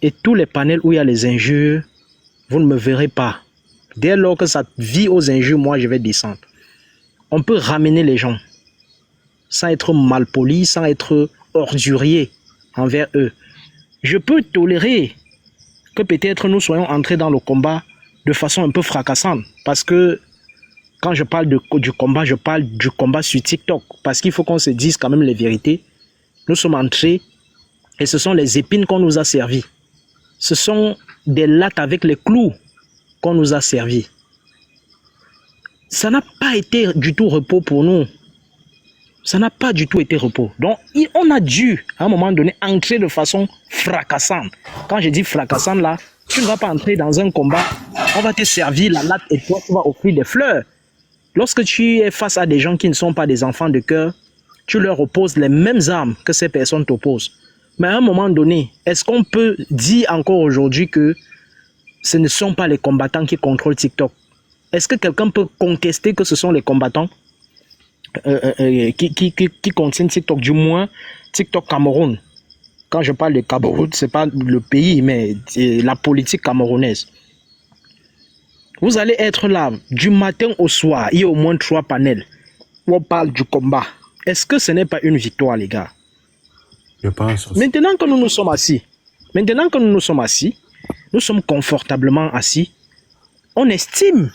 Speaker 10: Et tous les panels où il y a les injures, vous ne me verrez pas. Dès lors que ça vit aux injures, moi je vais descendre. On peut ramener les gens sans être malpoli, sans être ordurier envers eux. Je peux tolérer que peut-être nous soyons entrés dans le combat de façon un peu fracassante. Parce que quand je parle du combat, je parle du combat sur TikTok. Parce qu'il faut qu'on se dise quand même les vérités. Nous sommes entrés et ce sont les épines qu'on nous a servi. Ce sont des lattes avec les clous qu'on nous a servi. Ça n'a pas été du tout repos pour nous. Ça n'a pas du tout été repos. Donc, on a dû, à un moment donné, entrer de façon fracassante. Quand je dis fracassante, là, tu ne vas pas entrer dans un combat, on va te servir la latte et toi, tu vas offrir des fleurs. Lorsque tu es face à des gens qui ne sont pas des enfants de cœur, tu leur opposes les mêmes armes que ces personnes t'opposent. Mais à un moment donné, est-ce qu'on peut dire encore aujourd'hui que ce ne sont pas les combattants qui contrôlent TikTok? Est-ce que quelqu'un peut contester que ce sont les combattants qui contiennent TikTok, du moins TikTok Cameroun? Quand je parle de Cameroun, ce n'est pas le pays, mais la politique camerounaise. Vous allez être là du matin au soir, il y a au moins 3 panels où on parle du combat. Est-ce que ce n'est pas une victoire, les gars?
Speaker 3: Je pense aussi.
Speaker 10: Maintenant que nous nous sommes assis, nous sommes confortablement assis, on estime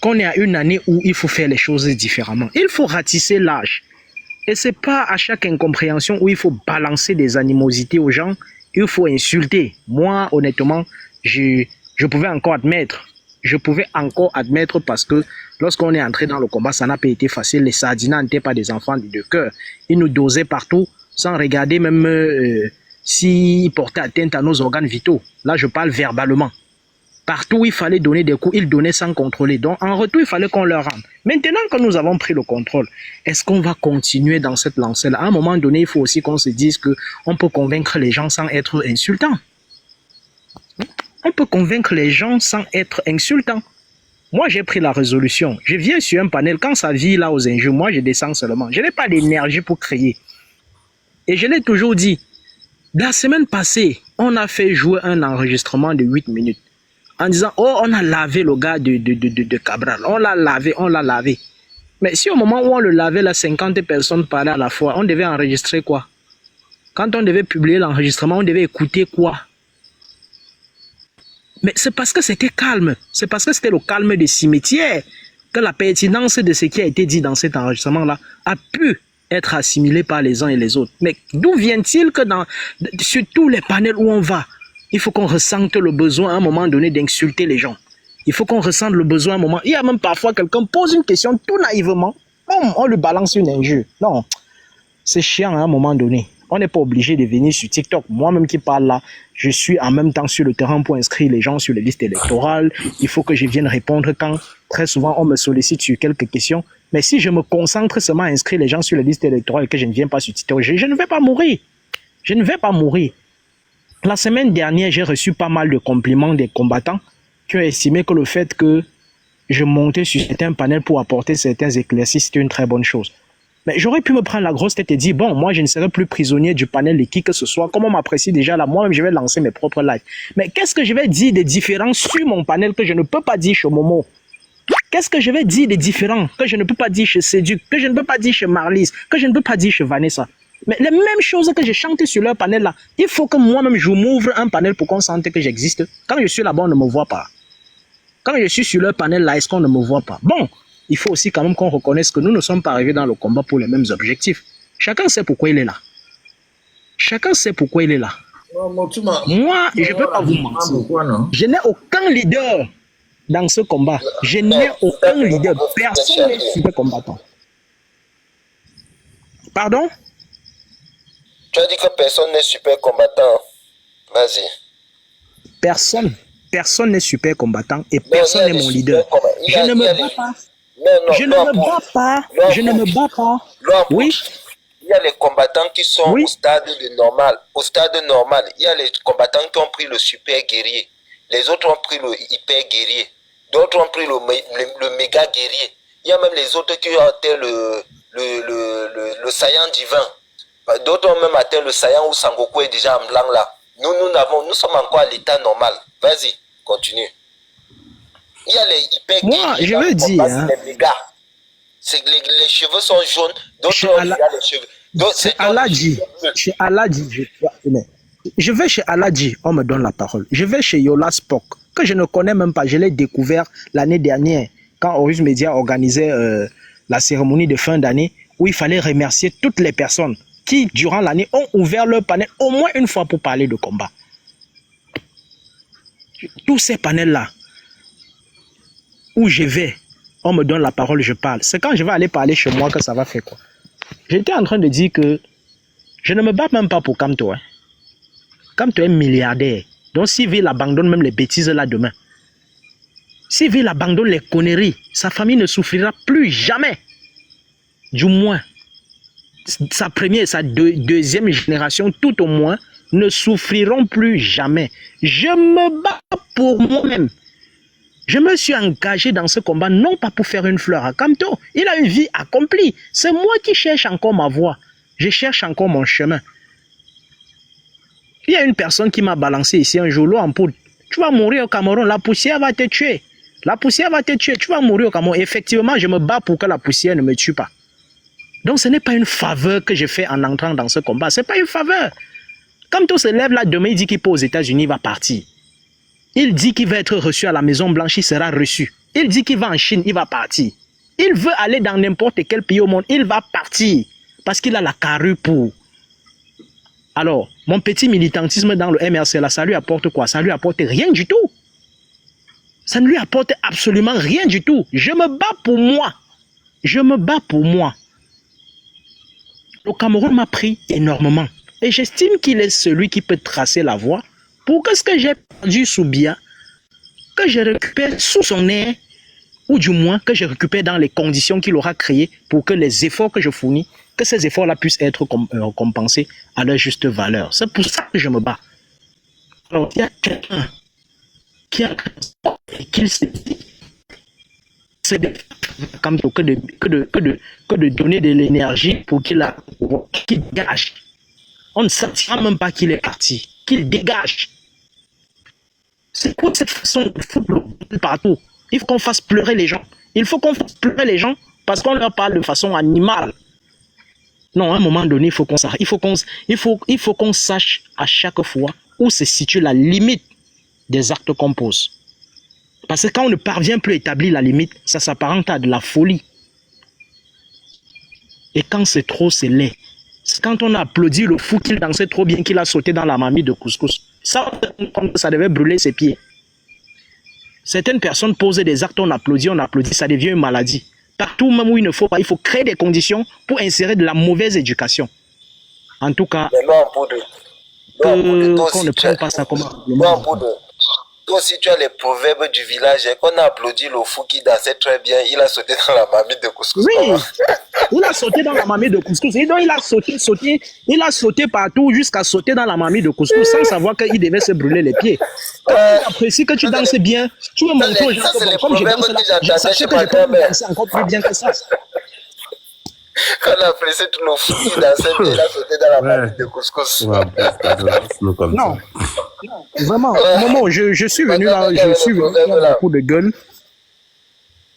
Speaker 10: qu'on est à une année où il faut faire les choses différemment. Il faut ratisser l'âge. Et ce n'est pas à chaque incompréhension où il faut balancer des animosités aux gens, il faut insulter. Moi, honnêtement, je pouvais encore admettre parce que lorsqu'on est entré dans le combat, ça n'a pas été facile. Les Sardinats n'étaient pas des enfants de cœur. Ils nous dosaient partout sans regarder même s'ils portaient atteinte à nos organes vitaux. Là, je parle verbalement. Partout où il fallait donner des coups, ils donnaient sans contrôler. Donc, en retour, il fallait qu'on leur rende. Maintenant que nous avons pris le contrôle, est-ce qu'on va continuer dans cette lancée-là? À un moment donné, il faut aussi qu'on se dise qu'on peut convaincre les gens sans être insultant. On peut convaincre les gens sans être insultant. Moi, j'ai pris la résolution. Je viens sur un panel. Quand ça vit là aux injures, moi, je descends seulement. Je n'ai pas d'énergie pour crier. Et je l'ai toujours dit. La semaine passée, on a fait jouer un enregistrement de 8 minutes. En disant, oh, on a lavé le gars de Cabral. On l'a lavé. Mais si au moment où on le lavait, là, 50 personnes parlaient à la fois, on devait enregistrer quoi? Quand on devait publier l'enregistrement, on devait écouter quoi? Mais c'est parce que c'était calme. C'est parce que c'était le calme des cimetières que la pertinence de ce qui a été dit dans cet enregistrement-là a pu être assimilé par les uns et les autres. Mais d'où vient-il que sur tous les panels où on va, il faut qu'on ressente le besoin à un moment donné d'insulter les gens. Il faut qu'on ressente le besoin à un moment. Il y a même parfois quelqu'un pose une question tout naïvement, on lui balance une injure. Non, c'est chiant à un moment donné. On n'est pas obligé de venir sur TikTok. Moi-même qui parle là, je suis en même temps sur le terrain pour inscrire les gens sur les listes électorales. Il faut que je vienne répondre quand très souvent on me sollicite sur quelques questions. Mais si je me concentre seulement à inscrire les gens sur les listes électorales et que je ne viens pas sur TikTok, je ne vais pas mourir. Je ne vais pas mourir. La semaine dernière, j'ai reçu pas mal de compliments des combattants qui ont estimé que le fait que je montais sur certains panels pour apporter certains éclaircissements, c'était une très bonne chose. Mais j'aurais pu me prendre la grosse tête et dire, bon, moi, je ne serai plus prisonnier du panel de qui que ce soit. Comme on m'apprécie déjà là, moi-même, je vais lancer mes propres lives. Mais qu'est-ce que je vais dire des différents sur mon panel que je ne peux pas dire chez Momo? Qu'est-ce que je vais dire des différents que je ne peux pas dire chez Séduc, que je ne peux pas dire chez Marlise, que je ne peux pas dire chez Vanessa? Mais les mêmes choses que j'ai chantées sur leur panel là, il faut que moi-même, je m'ouvre un panel pour qu'on sente que j'existe. Quand je suis là-bas, on ne me voit pas. Quand je suis sur leur panel là, est-ce qu'on ne me voit pas? Bon, il faut aussi quand même qu'on reconnaisse que nous ne sommes pas arrivés dans le combat pour les mêmes objectifs. Chacun sait pourquoi il est là. Chacun sait pourquoi il est là. Moi, je ne peux pas vous mentir. Je n'ai aucun leader dans ce combat. Je n'ai aucun leader. Personne n'est super combattant. Pardon?
Speaker 1: Tu as dit que personne n'est super combattant. Vas-y.
Speaker 10: Personne n'est super combattant et personne n'est mon leader. Je ne me bats pas. Je ne me bats pas. Je ne me bats pas. Oui.
Speaker 1: Il y a les combattants qui sont au stade normal. Au stade normal, il y a les combattants qui ont pris le super guerrier. Les autres ont pris le hyper guerrier. D'autres ont pris le méga guerrier. Il y a même les autres qui ont atteint le saillant divin. D'autres ont même atteint le saillant où Sangoku est déjà en blanc là. Nous sommes encore à l'état normal. Vas-y, continue. Il y a les hyper guerriers.
Speaker 10: Moi, je veux dire,
Speaker 1: les méga. Les cheveux sont jaunes. D'autres, il y a les cheveux.
Speaker 10: C'est Aladji. Chez Aladji, je vais chez Aladji, on me donne la parole. Je vais chez Yola Spock, que je ne connais même pas. Je l'ai découvert l'année dernière, quand Horus Media organisait la cérémonie de fin d'année, où il fallait remercier toutes les personnes qui, durant l'année, ont ouvert leur panel au moins une fois pour parler de combat. Tous ces panels-là, où je vais, on me donne la parole, je parle. C'est quand je vais aller parler chez moi que ça va faire quoi. J'étais en train de dire que je ne me bats même pas pour Kamto. Hein. Kamto est milliardaire. Donc s'il il abandonne même les bêtises là demain, s'il il abandonne les conneries, sa famille ne souffrira plus jamais. Du moins, sa première et sa deuxième génération, tout au moins, ne souffriront plus jamais. Je me bats pour moi-même. Je me suis engagé dans ce combat, non pas pour faire une fleur à Kamto. Il a une vie accomplie. C'est moi qui cherche encore ma voie. Je cherche encore mon chemin. Il y a une personne qui m'a balancé ici un jour, l'eau en poudre. Tu vas mourir au Cameroun, la poussière va te tuer. La poussière va te tuer, tu vas mourir au Cameroun. Effectivement, je me bats pour que la poussière ne me tue pas. Donc ce n'est pas une faveur que je fais en entrant dans ce combat. Ce n'est pas une faveur. Kamto se lève là demain, il dit qu'il peut aux États-Unis, il va partir. Il dit qu'il va être reçu à la Maison Blanche, il sera reçu. Il dit qu'il va en Chine, il va partir. Il veut aller dans n'importe quel pays au monde, il va partir. Parce qu'il a la carrure pour. Alors, mon petit militantisme dans le MRC, là, ça lui apporte quoi? Ça lui apporte rien du tout. Ça ne lui apporte absolument rien du tout. Je me bats pour moi. Je me bats pour moi. Le Cameroun m'a pris énormément. Et j'estime qu'il est celui qui peut tracer la voie pour que ce que j'ai perdu sous Biya, que je récupère sous son air, ou du moins que je récupère dans les conditions qu'il aura créées pour que les efforts que je fournis, que ces efforts-là puissent être compensés à leur juste valeur. C'est pour ça que je me bats. Alors, il y a quelqu'un qui a qu'il se dit, c'est que de donner de l'énergie pour qu'il dégage. On ne sentira même pas qu'il est parti, qu'il dégage. C'est quoi cette façon de foutre le partout? Il faut qu'on fasse pleurer les gens. Il faut qu'on fasse pleurer les gens parce qu'on leur parle de façon animale. Non, à un moment donné, il faut qu'on sache à chaque fois où se situe la limite des actes qu'on pose. Parce que quand on ne parvient plus à établir la limite, ça s'apparente à de la folie. Et quand c'est trop, c'est laid. C'est quand on applaudit le fou qu'il dansait trop bien, qu'il a sauté dans la marmite de couscous. Ça devait brûler ses pieds. Certaines personnes posent des actes, on applaudit, ça devient une maladie. Partout même où il ne faut pas, il faut créer des conditions pour insérer de la mauvaise éducation. En tout cas, qu'on ne prenne pas ça comme argument.
Speaker 1: Toi aussi, tu as les proverbes du village, et qu'on a applaudi le fou qui dansait très bien, il a sauté dans la marmite de couscous.
Speaker 10: Oui, il a sauté dans la marmite de couscous. Et donc, il a sauté partout jusqu'à sauter dans la marmite de couscous sans savoir qu'il devait se brûler les pieds. Quand tu apprécies que tu danses bien, tu me montres aux gens que comme je danse là, sachez que je peux danser encore plus bien que ça.
Speaker 1: Quand on a apprécié tout le fou qui dansait bien, il a sauté dans la marmite de couscous.
Speaker 10: Non. Vraiment, au moment où je suis venu là, beaucoup de gueule.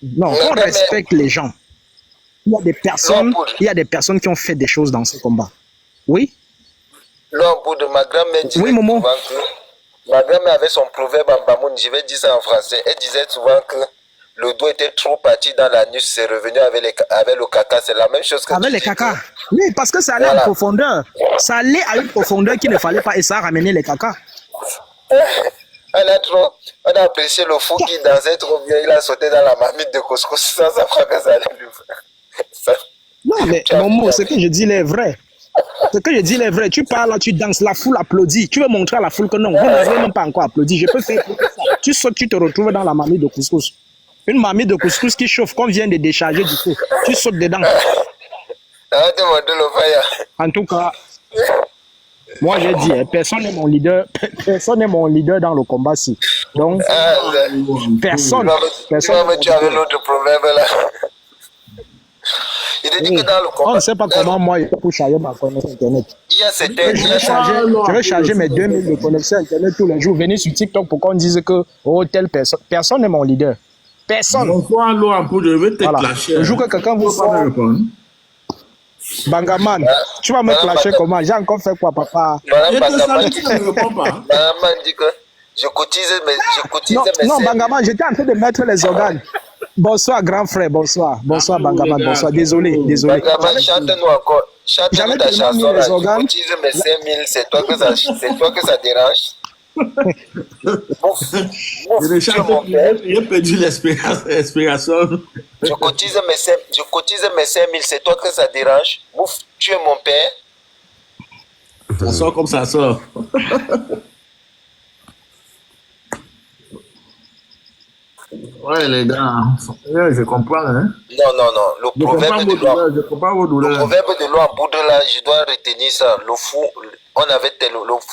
Speaker 10: Non, on respecte les gens. Il y a des personnes qui ont fait des choses dans ce combat. Oui?
Speaker 1: Non, pour de ma grand-mère disait souvent que ma grand-mère avait son proverbe en bamoun, je vais dire ça en français. Elle disait souvent que le dos était trop parti dans l'anus, c'est revenu avec le caca. C'est la même chose que
Speaker 10: avec les caca. Oui, parce que ça allait en profondeur. Ça allait à une profondeur qu'il ne fallait pas et ça a ramené les caca.
Speaker 1: On a apprécié le fou qui dansait trop bien, il a sauté dans la marmite de couscous, ça fera que ça allait lui faire.
Speaker 10: Non, mais Momo, ce que je dis est vrai. Ce que je dis est vrai. Tu parles là, tu danses, la foule applaudit. Tu veux montrer à la foule que non, vous n'avez même pas encore applaudi. Je peux faire ça. Tu sautes, tu te retrouves dans la marmite de couscous. Une marmite de couscous qui chauffe, qu'on vient de décharger du coup. Tu sautes dedans. En tout cas, moi j'ai dit, personne n'est mon leader. Personne n'est mon leader dans le combat-ci. Donc, personne.
Speaker 1: Tu avais l'autre problème là. Il a dit que dans le combat.
Speaker 10: On ne sait pas comment moi il faut charger ma connexion Internet. Je vais charger mes 2000 de connexion Internet tous les jours. Venez sur TikTok pour qu'on dise que telle personne. Personne n'est mon leader. Personne.
Speaker 4: Bonsoir, l'eau en poudre, je vais te clasher.
Speaker 10: Le jour que quelqu'un vous sort. Bangaman, tu vas me clasher comment? J'ai encore fait quoi, papa?
Speaker 1: Bangaman dit que je cotise mes
Speaker 10: non, Bangaman, j'étais en train de mettre les organes. Bonsoir, grand frère, bonsoir. Bonsoir, Bangaman, bonsoir. Désolé.
Speaker 1: Bangaman, chante-nous encore. Chante-nous ta chanson là. Je cotise mes 5000, c'est toi que ça dérange.
Speaker 4: J'ai perdu l'inspiration.
Speaker 1: Je cotise mes 5000, c'est toi que ça dérange. Bouf, tu es mon père.
Speaker 4: Ça sort comme ça sort. Ouais, les gars, je comprends. Hein?
Speaker 1: Non. Le proverbe de l'eau en poudre là, je dois retenir ça. Le fou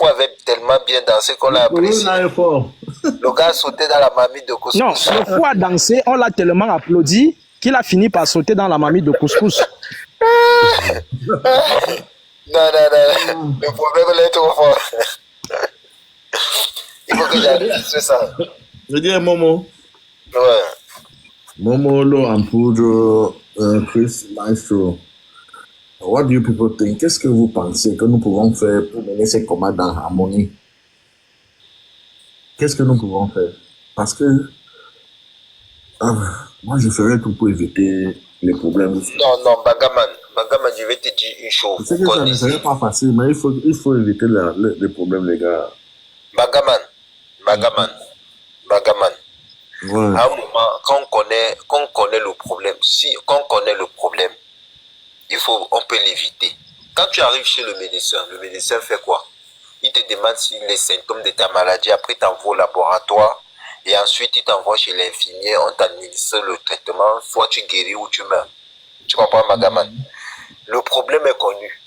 Speaker 1: avait tellement bien dansé qu'on l'a apprécié. Le gars a sauté dans la marmite de couscous.
Speaker 10: Non, le fou a dansé, on l'a tellement applaudi qu'il a fini par sauter dans la marmite de couscous.
Speaker 1: Non. Le proverbe est trop fort. Il faut que j'arrive sur ça.
Speaker 4: Je dis un Momo.
Speaker 1: Ouais.
Speaker 4: Momo, l'eau en poudre, Chris Maestro. What do you people think? Qu'est-ce que vous pensez que nous pouvons faire pour mener ces combats dans l'harmonie? Qu'est-ce que nous pouvons faire? Parce que moi, je ferais tout pour éviter les problèmes.
Speaker 1: Non, Bangaman, je vais te dire une chose.
Speaker 4: Je sais que ça ne serait pas facile, mais il faut éviter les problèmes, les gars.
Speaker 1: Bangaman.
Speaker 4: Ouais.
Speaker 1: À un moment, quand on connaît le problème, on peut l'éviter. Quand tu arrives chez le médecin fait quoi? Il te demande les symptômes de ta maladie, après il t'envoie au laboratoire et ensuite il t'envoie chez l'infirmier, on t'administre le traitement, soit tu guéris ou tu meurs. Tu comprends, Magaman? Le problème est connu.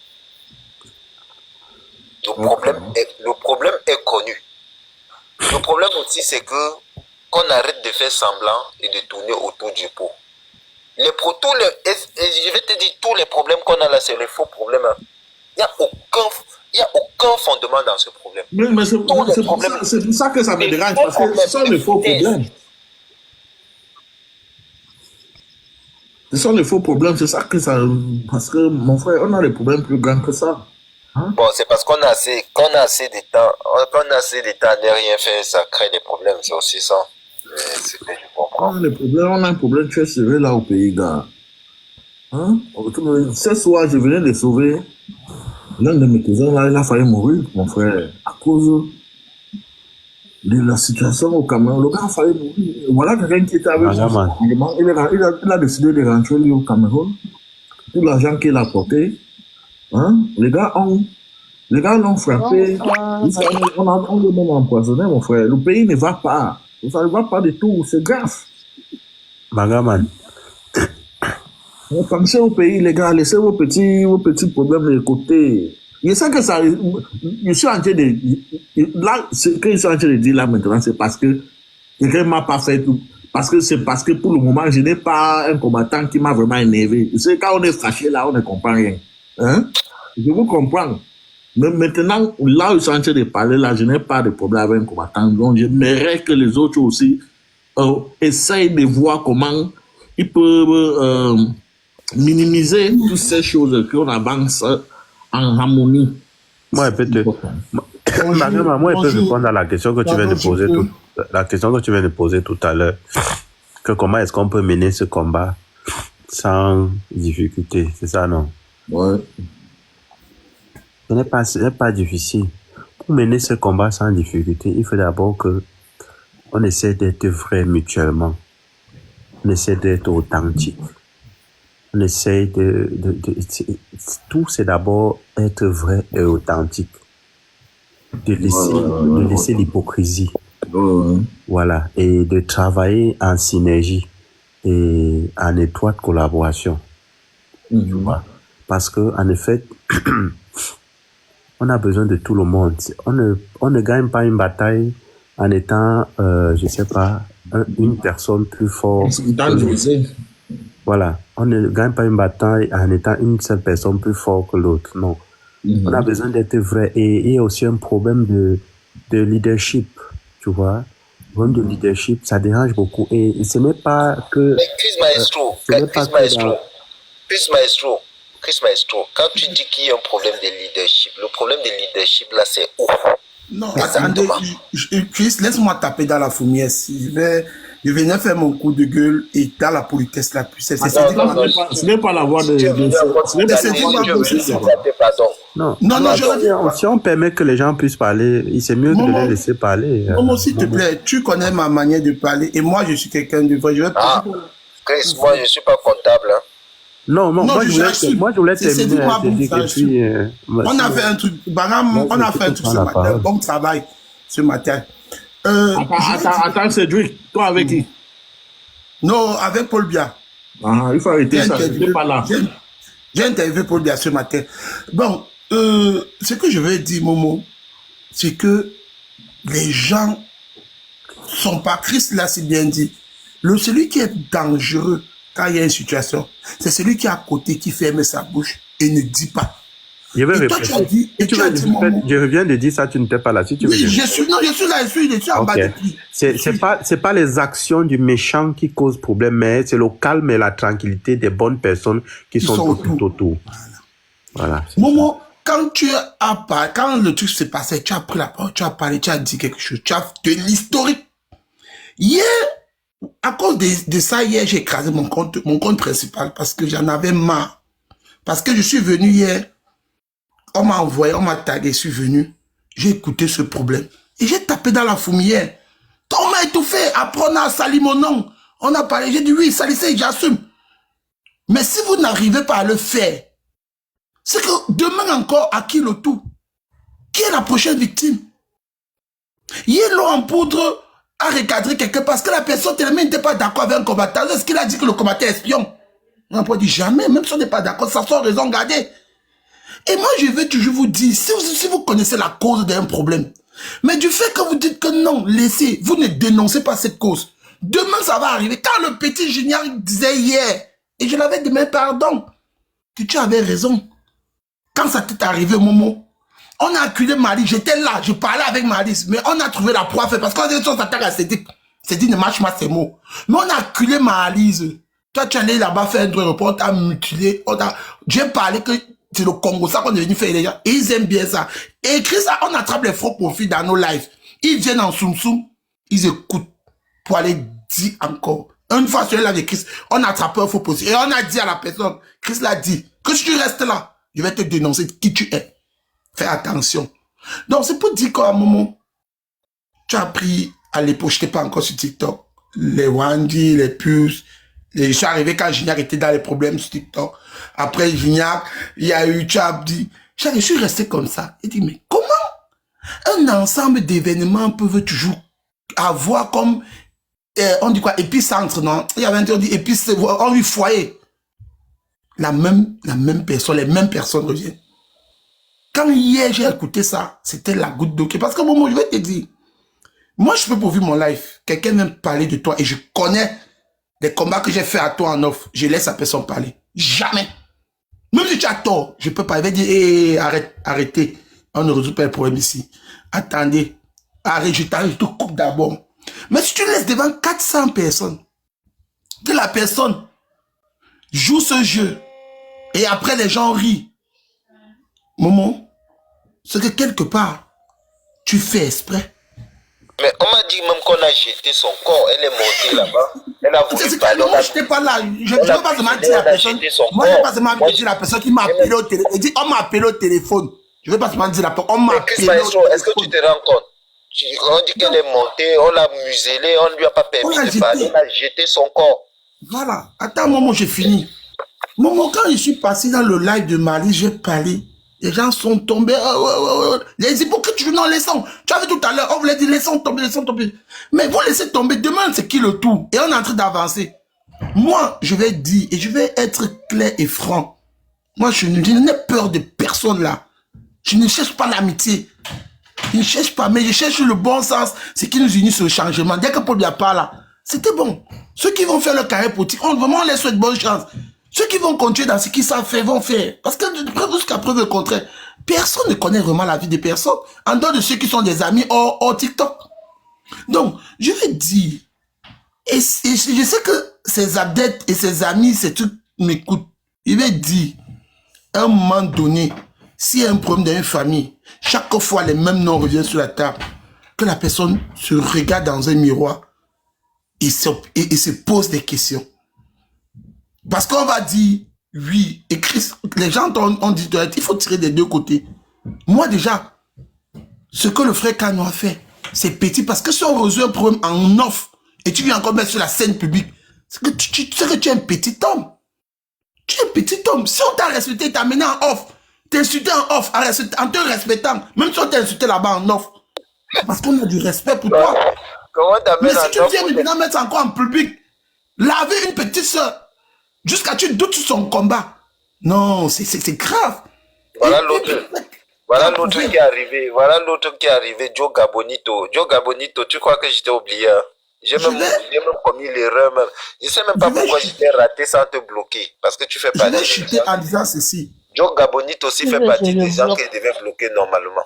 Speaker 1: Le problème est connu. Le problème aussi, c'est que qu'on arrête de faire semblant et de tourner autour du pot. Et je vais te dire, tous les problèmes qu'on a là, c'est les faux problèmes. Il n'y a aucun fondement dans ce problème.
Speaker 4: Mais c'est pour ça que ça me dérange, parce que ce sont les faux problèmes. Ce sont les faux problèmes, c'est ça que ça... Parce que, mon frère, on a des problèmes plus grands que ça. Hein?
Speaker 1: Bon, c'est parce qu'on a assez de temps. Quand on a assez de temps à ne rien faire, ça crée des problèmes, c'est aussi ça. C'est que je comprends.
Speaker 4: On a un problème très sérieux là au pays, gars. Hein? Ce soir, je venais de sauver l'un de mes cousins, là, il a failli mourir, mon frère, à cause de la situation au Cameroun. Le gars a failli mourir. Voilà quelqu'un qui était avec il a décidé de rentrer lui, au Cameroun. Tout l'argent qu'il a porté, hein? Les gars l'ont frappé. On l'a même empoisonné, mon frère. Le pays ne va pas. Ça ne va pas du tout. C'est grave.
Speaker 9: Magaman.
Speaker 4: Pensez au pays, les gars. Laissez vos petits problèmes de côté. Je sais que ça. Je suis en train de. Là, ce que je suis en train de dire là maintenant, c'est parce que quelqu'un ne m'a pas fait tout. C'est parce que pour le moment, je n'ai pas un combattant qui m'a vraiment énervé. C'est quand on est fâché là, on ne comprend rien. Hein? Je vous comprends. Mais maintenant, là où je suis en train de parler, là, je n'ai pas de problème avec un combattant. Donc, j'aimerais que les autres aussi essayent de voir comment ils peuvent minimiser toutes ces choses qu'on avance en harmonie.
Speaker 9: Moi, je peux répondre à la question que tu viens de poser tout à l'heure. Que comment est-ce qu'on peut mener ce combat sans difficulté? C'est ça, non?
Speaker 4: Ouais.
Speaker 9: Ce n'est pas difficile. Pour mener ce combat sans difficulté, il faut d'abord que on essaie d'être vrai mutuellement. On essaie d'être authentique. On essaie tout, c'est d'abord être vrai et authentique. De laisser l'hypocrisie. Voilà. Et de travailler en synergie et en étroite collaboration. Tu vois? Parce que, en effet, on a besoin de tout le monde. On ne gagne pas une bataille en étant, je sais pas, une personne plus forte. Voilà. On ne gagne pas une bataille en étant une seule personne plus forte que l'autre. Non. On a besoin d'être vrai. Et il y a aussi un problème de leadership. Tu vois? Le problème de leadership, ça dérange beaucoup. Et ce n'est pas que...
Speaker 1: Mais Chris Maestro, quand tu dis qu'il y a un problème de leadership, le problème de leadership là, c'est où?
Speaker 8: Non, attendez, Chris, laisse-moi taper dans la fourmière. Je venais faire mon coup de gueule et dans la politesse la plus.
Speaker 4: Ce n'est pas la voix de...
Speaker 9: Non, si on permet que les gens puissent parler, c'est mieux de les laisser parler.
Speaker 8: Momo, s'il te plaît, tu connais ma manière de parler et moi, je suis quelqu'un de vrai.
Speaker 1: Chris, moi, je ne suis pas comptable. Hein.
Speaker 9: Non, moi, je voulais terminer.
Speaker 8: On a fait un truc, on a fait un truc ce matin, bon travail ce matin.
Speaker 4: Attends, Cédric, toi avec qui?
Speaker 8: Non, avec Paul Biya.
Speaker 4: Il faut arrêter ça, je pas là.
Speaker 8: J'ai interviewé Paul Biya ce matin. Bon, ce que je veux dire, Momo, c'est que les gens sont pas, Chris l'a si bien dit, celui qui est dangereux quand il y a une situation, c'est celui qui est à côté, qui ferme sa bouche et ne dit pas.
Speaker 9: Je viens de dire ça, tu n'étais pas là. Si tu veux
Speaker 8: je suis là, je suis en bas de lui.
Speaker 9: C'est pas les actions du méchant qui causent problème, mais c'est le calme et la tranquillité des bonnes personnes qui sont tout autour. Voilà.
Speaker 8: Momo, quand quand le truc s'est passé, tu as pris la parole, tu as parlé, tu as dit quelque chose, tu as de l'historique. Hier, à cause de ça, hier, j'ai écrasé mon compte principal parce que j'en avais marre. Parce que je suis venu hier, on m'a envoyé, on m'a tagué, je suis venu, j'ai écouté ce problème et j'ai tapé dans la fourmière. On m'a étouffé, après on a sali mon nom, on a parlé, j'ai dit oui, salissez, j'assume. Mais si vous n'arrivez pas à le faire, c'est que demain encore, à qui le tout? Qui est la prochaine victime? Hier, l'eau en poudre a recadré quelqu'un parce que la personne tellement n'était pas d'accord avec un combattant. Est-ce qu'il a dit que le combattant est espion? On n'a pas dit jamais, même si on n'est pas d'accord, ça sort raison garder. Et moi, je vais toujours vous dire, si vous connaissez la cause d'un problème, mais du fait que vous dites que non, laissez, vous ne dénoncez pas cette cause. Demain, ça va arriver. Quand le petit Junior disait hier, et je l'avais demandé pardon, que tu avais raison. Quand ça t'est arrivé, Momo, on a acculé Marie, j'étais là, je parlais avec Marie, mais on a trouvé la proie, parce qu'on dit qu'on s'attaque à Cédric. Cédric ne marche pas ces mots. Mais on a acculé Marie. Toi, tu es allé là-bas faire un report, on t'a mutilé, j'ai parlé que c'est le Congo, ça qu'on est venu faire les gens. Et ils aiment bien ça. Et écrit ça, on attrape les faux profils dans nos lives. Ils viennent en soum-soum, ils écoutent pour aller dire encore. Une fois sur la de Chris, on a attrapé un faux positif. Et on a dit à la personne, Chris l'a dit, que si tu restes là, je vais te dénoncer qui tu es. Fais attention. Donc, c'est pour dire qu'à un moment, tu as pris, à l'époque, je n'étais pas encore sur TikTok, les Wandy, les puces. Je suis arrivé quand Gignac était dans les problèmes sur TikTok. Après Gignac, il y a eu, tu as dit, je suis resté comme ça. Il dit, mais comment un ensemble d'événements peuvent toujours avoir comme, on dit quoi, épicentre, non? Il y avait un truc, on dit épicentre, on dit foyer. La même personne, les mêmes personnes reviennent. Quand hier j'ai écouté ça, c'était la goutte d'eau. Parce que bon, je vais te dire, moi je peux poursuivre mon life. Quelqu'un vient me parler de toi et je connais les combats que j'ai fait à toi en off. Je laisse la personne parler. Jamais. Même si tu as tort, je peux pas. Il va dire, hey, arrêtez. On ne résout pas le problème ici. Attendez. Arrête, je te coupe d'abord. Mais si tu laisses devant 400 personnes, que la personne joue ce jeu et après les gens rient, Momo, c'est que quelque part, tu fais exprès.
Speaker 1: Mais on m'a dit même qu'on a jeté son corps, elle est montée là-bas. Elle a voulu parler.
Speaker 8: Moi, je n'étais pas là. Je ne peux pas seulement dire à la personne. Moi, je ne peux pas seulement dire à la personne qui m'a appelé au téléphone. On m'a appelé au téléphone. Je ne vais pas seulement dire à la personne. On m'a appelé au téléphone.
Speaker 1: Est-ce que tu te rends compte? On dit qu'elle est montée, on l'a muselée, on ne lui a pas permis de parler. On a jeté son corps.
Speaker 8: Voilà. Attends un moment, j'ai fini. Momo, quand je suis passé dans le live de Mali, j'ai parlé. Les gens sont tombés. Les hypocrites, non, laissons. Tu avais tout à l'heure, on voulait dire laissons tomber, laissons tomber. Mais vous laissez tomber. Demain, c'est qui le tout? Et on est en train d'avancer. Moi, je vais dire, et je vais être clair et franc. Moi, je n'ai peur de personne là. Je ne cherche pas l'amitié. Je ne cherche pas, mais je cherche le bon sens. Ce qui nous unit sur le changement. Dès que Paul Biya part là, c'était bon. Ceux qui vont faire leur carrière politique, on leur souhaite bonne chance. Ceux qui vont continuer dans ce qu'ils savent faire, vont faire. Parce que jusqu'à preuve le contraire, personne ne connaît vraiment la vie des personnes, en dehors de ceux qui sont des amis hors TikTok. Donc, je vais dire, et je sais que ces adeptes et ces amis, ces trucs m'écoutent. Je vais dire, à un moment donné, s'il y a un problème dans une famille, chaque fois les mêmes noms reviennent sur la table, que la personne se regarde dans un miroir et se pose des questions. Parce qu'on va dire, oui, et Chris, les gens ont dit, il faut tirer des deux côtés. Moi déjà, ce que le frère Kano a fait, c'est petit, parce que si on résout un problème en off, et tu viens encore mettre sur la scène publique, c'est que tu es un petit homme. Tu es un petit homme. Si on t'a respecté, t'as amené en off, t'es insulté en off, en te respectant, même si on t'a insulté là-bas en off, parce qu'on a du respect pour toi. Mais si tu viens maintenant mettre encore en public, laver une petite soeur, jusqu'à tu doutes sur son combat. Non, c'est grave.
Speaker 1: Voilà l'autre qui est arrivé. Voilà l'autre qui est arrivé, Joe Gabonito. Joe Gabonito, tu crois que j'étais oublié? J'ai même commis l'erreur même. Je ne sais même pas pourquoi j'étais raté sans te bloquer. Parce que tu fais partie.
Speaker 8: Je vais chuter en disant ceci.
Speaker 1: Joe Gabonito aussi fait partie des gens qui devaient bloquer normalement.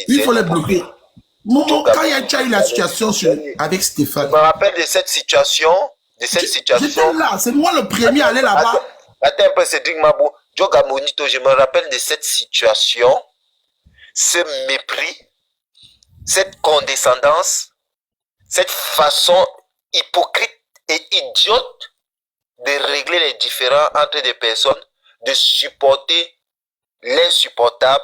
Speaker 1: Il
Speaker 8: faut les bloquer. Quand il y a eu la situation avec Stéphane.
Speaker 1: Je me rappelle de cette situation.
Speaker 8: J'étais là, c'est moi le premier à aller là-bas.
Speaker 1: Attends un peu, Cédric Mabou. Joe Gabonito, je me rappelle de cette situation, ce mépris, cette condescendance, cette façon hypocrite et idiote de régler les différends entre des personnes, de supporter l'insupportable.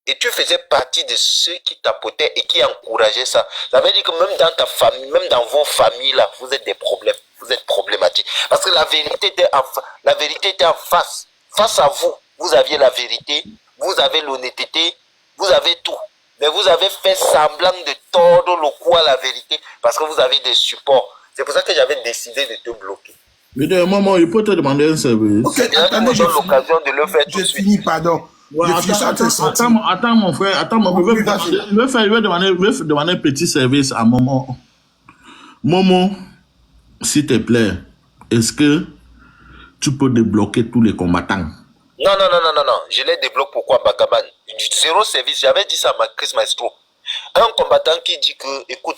Speaker 1: Et tu faisais partie de ceux qui tapotaient et qui encourageaient ça. Ça veut dire que même dans ta famille, même dans vos familles là, vous êtes des problèmes. Vous êtes problématique. Parce que la vérité était en face. Face à vous, vous aviez la vérité, vous avez l'honnêteté, vous avez tout. Mais vous avez fait semblant de tordre le cou à la vérité parce que vous avez des supports. C'est pour ça que j'avais décidé de te bloquer.
Speaker 4: Mais maman, il peut te demander un service.
Speaker 8: Ok, attendez, j'ai
Speaker 1: l'occasion de le faire tout de suite.
Speaker 8: Je finis, pardon.
Speaker 4: Ouais, attends, mon frère, je vais demander un petit service à Momo. Momo, s'il te plaît, est-ce que tu peux débloquer tous les combattants?
Speaker 1: Non. Je les débloque pourquoi, Bagaban? Zéro service. J'avais dit ça à Chris Maestro. Un combattant qui dit que, écoute,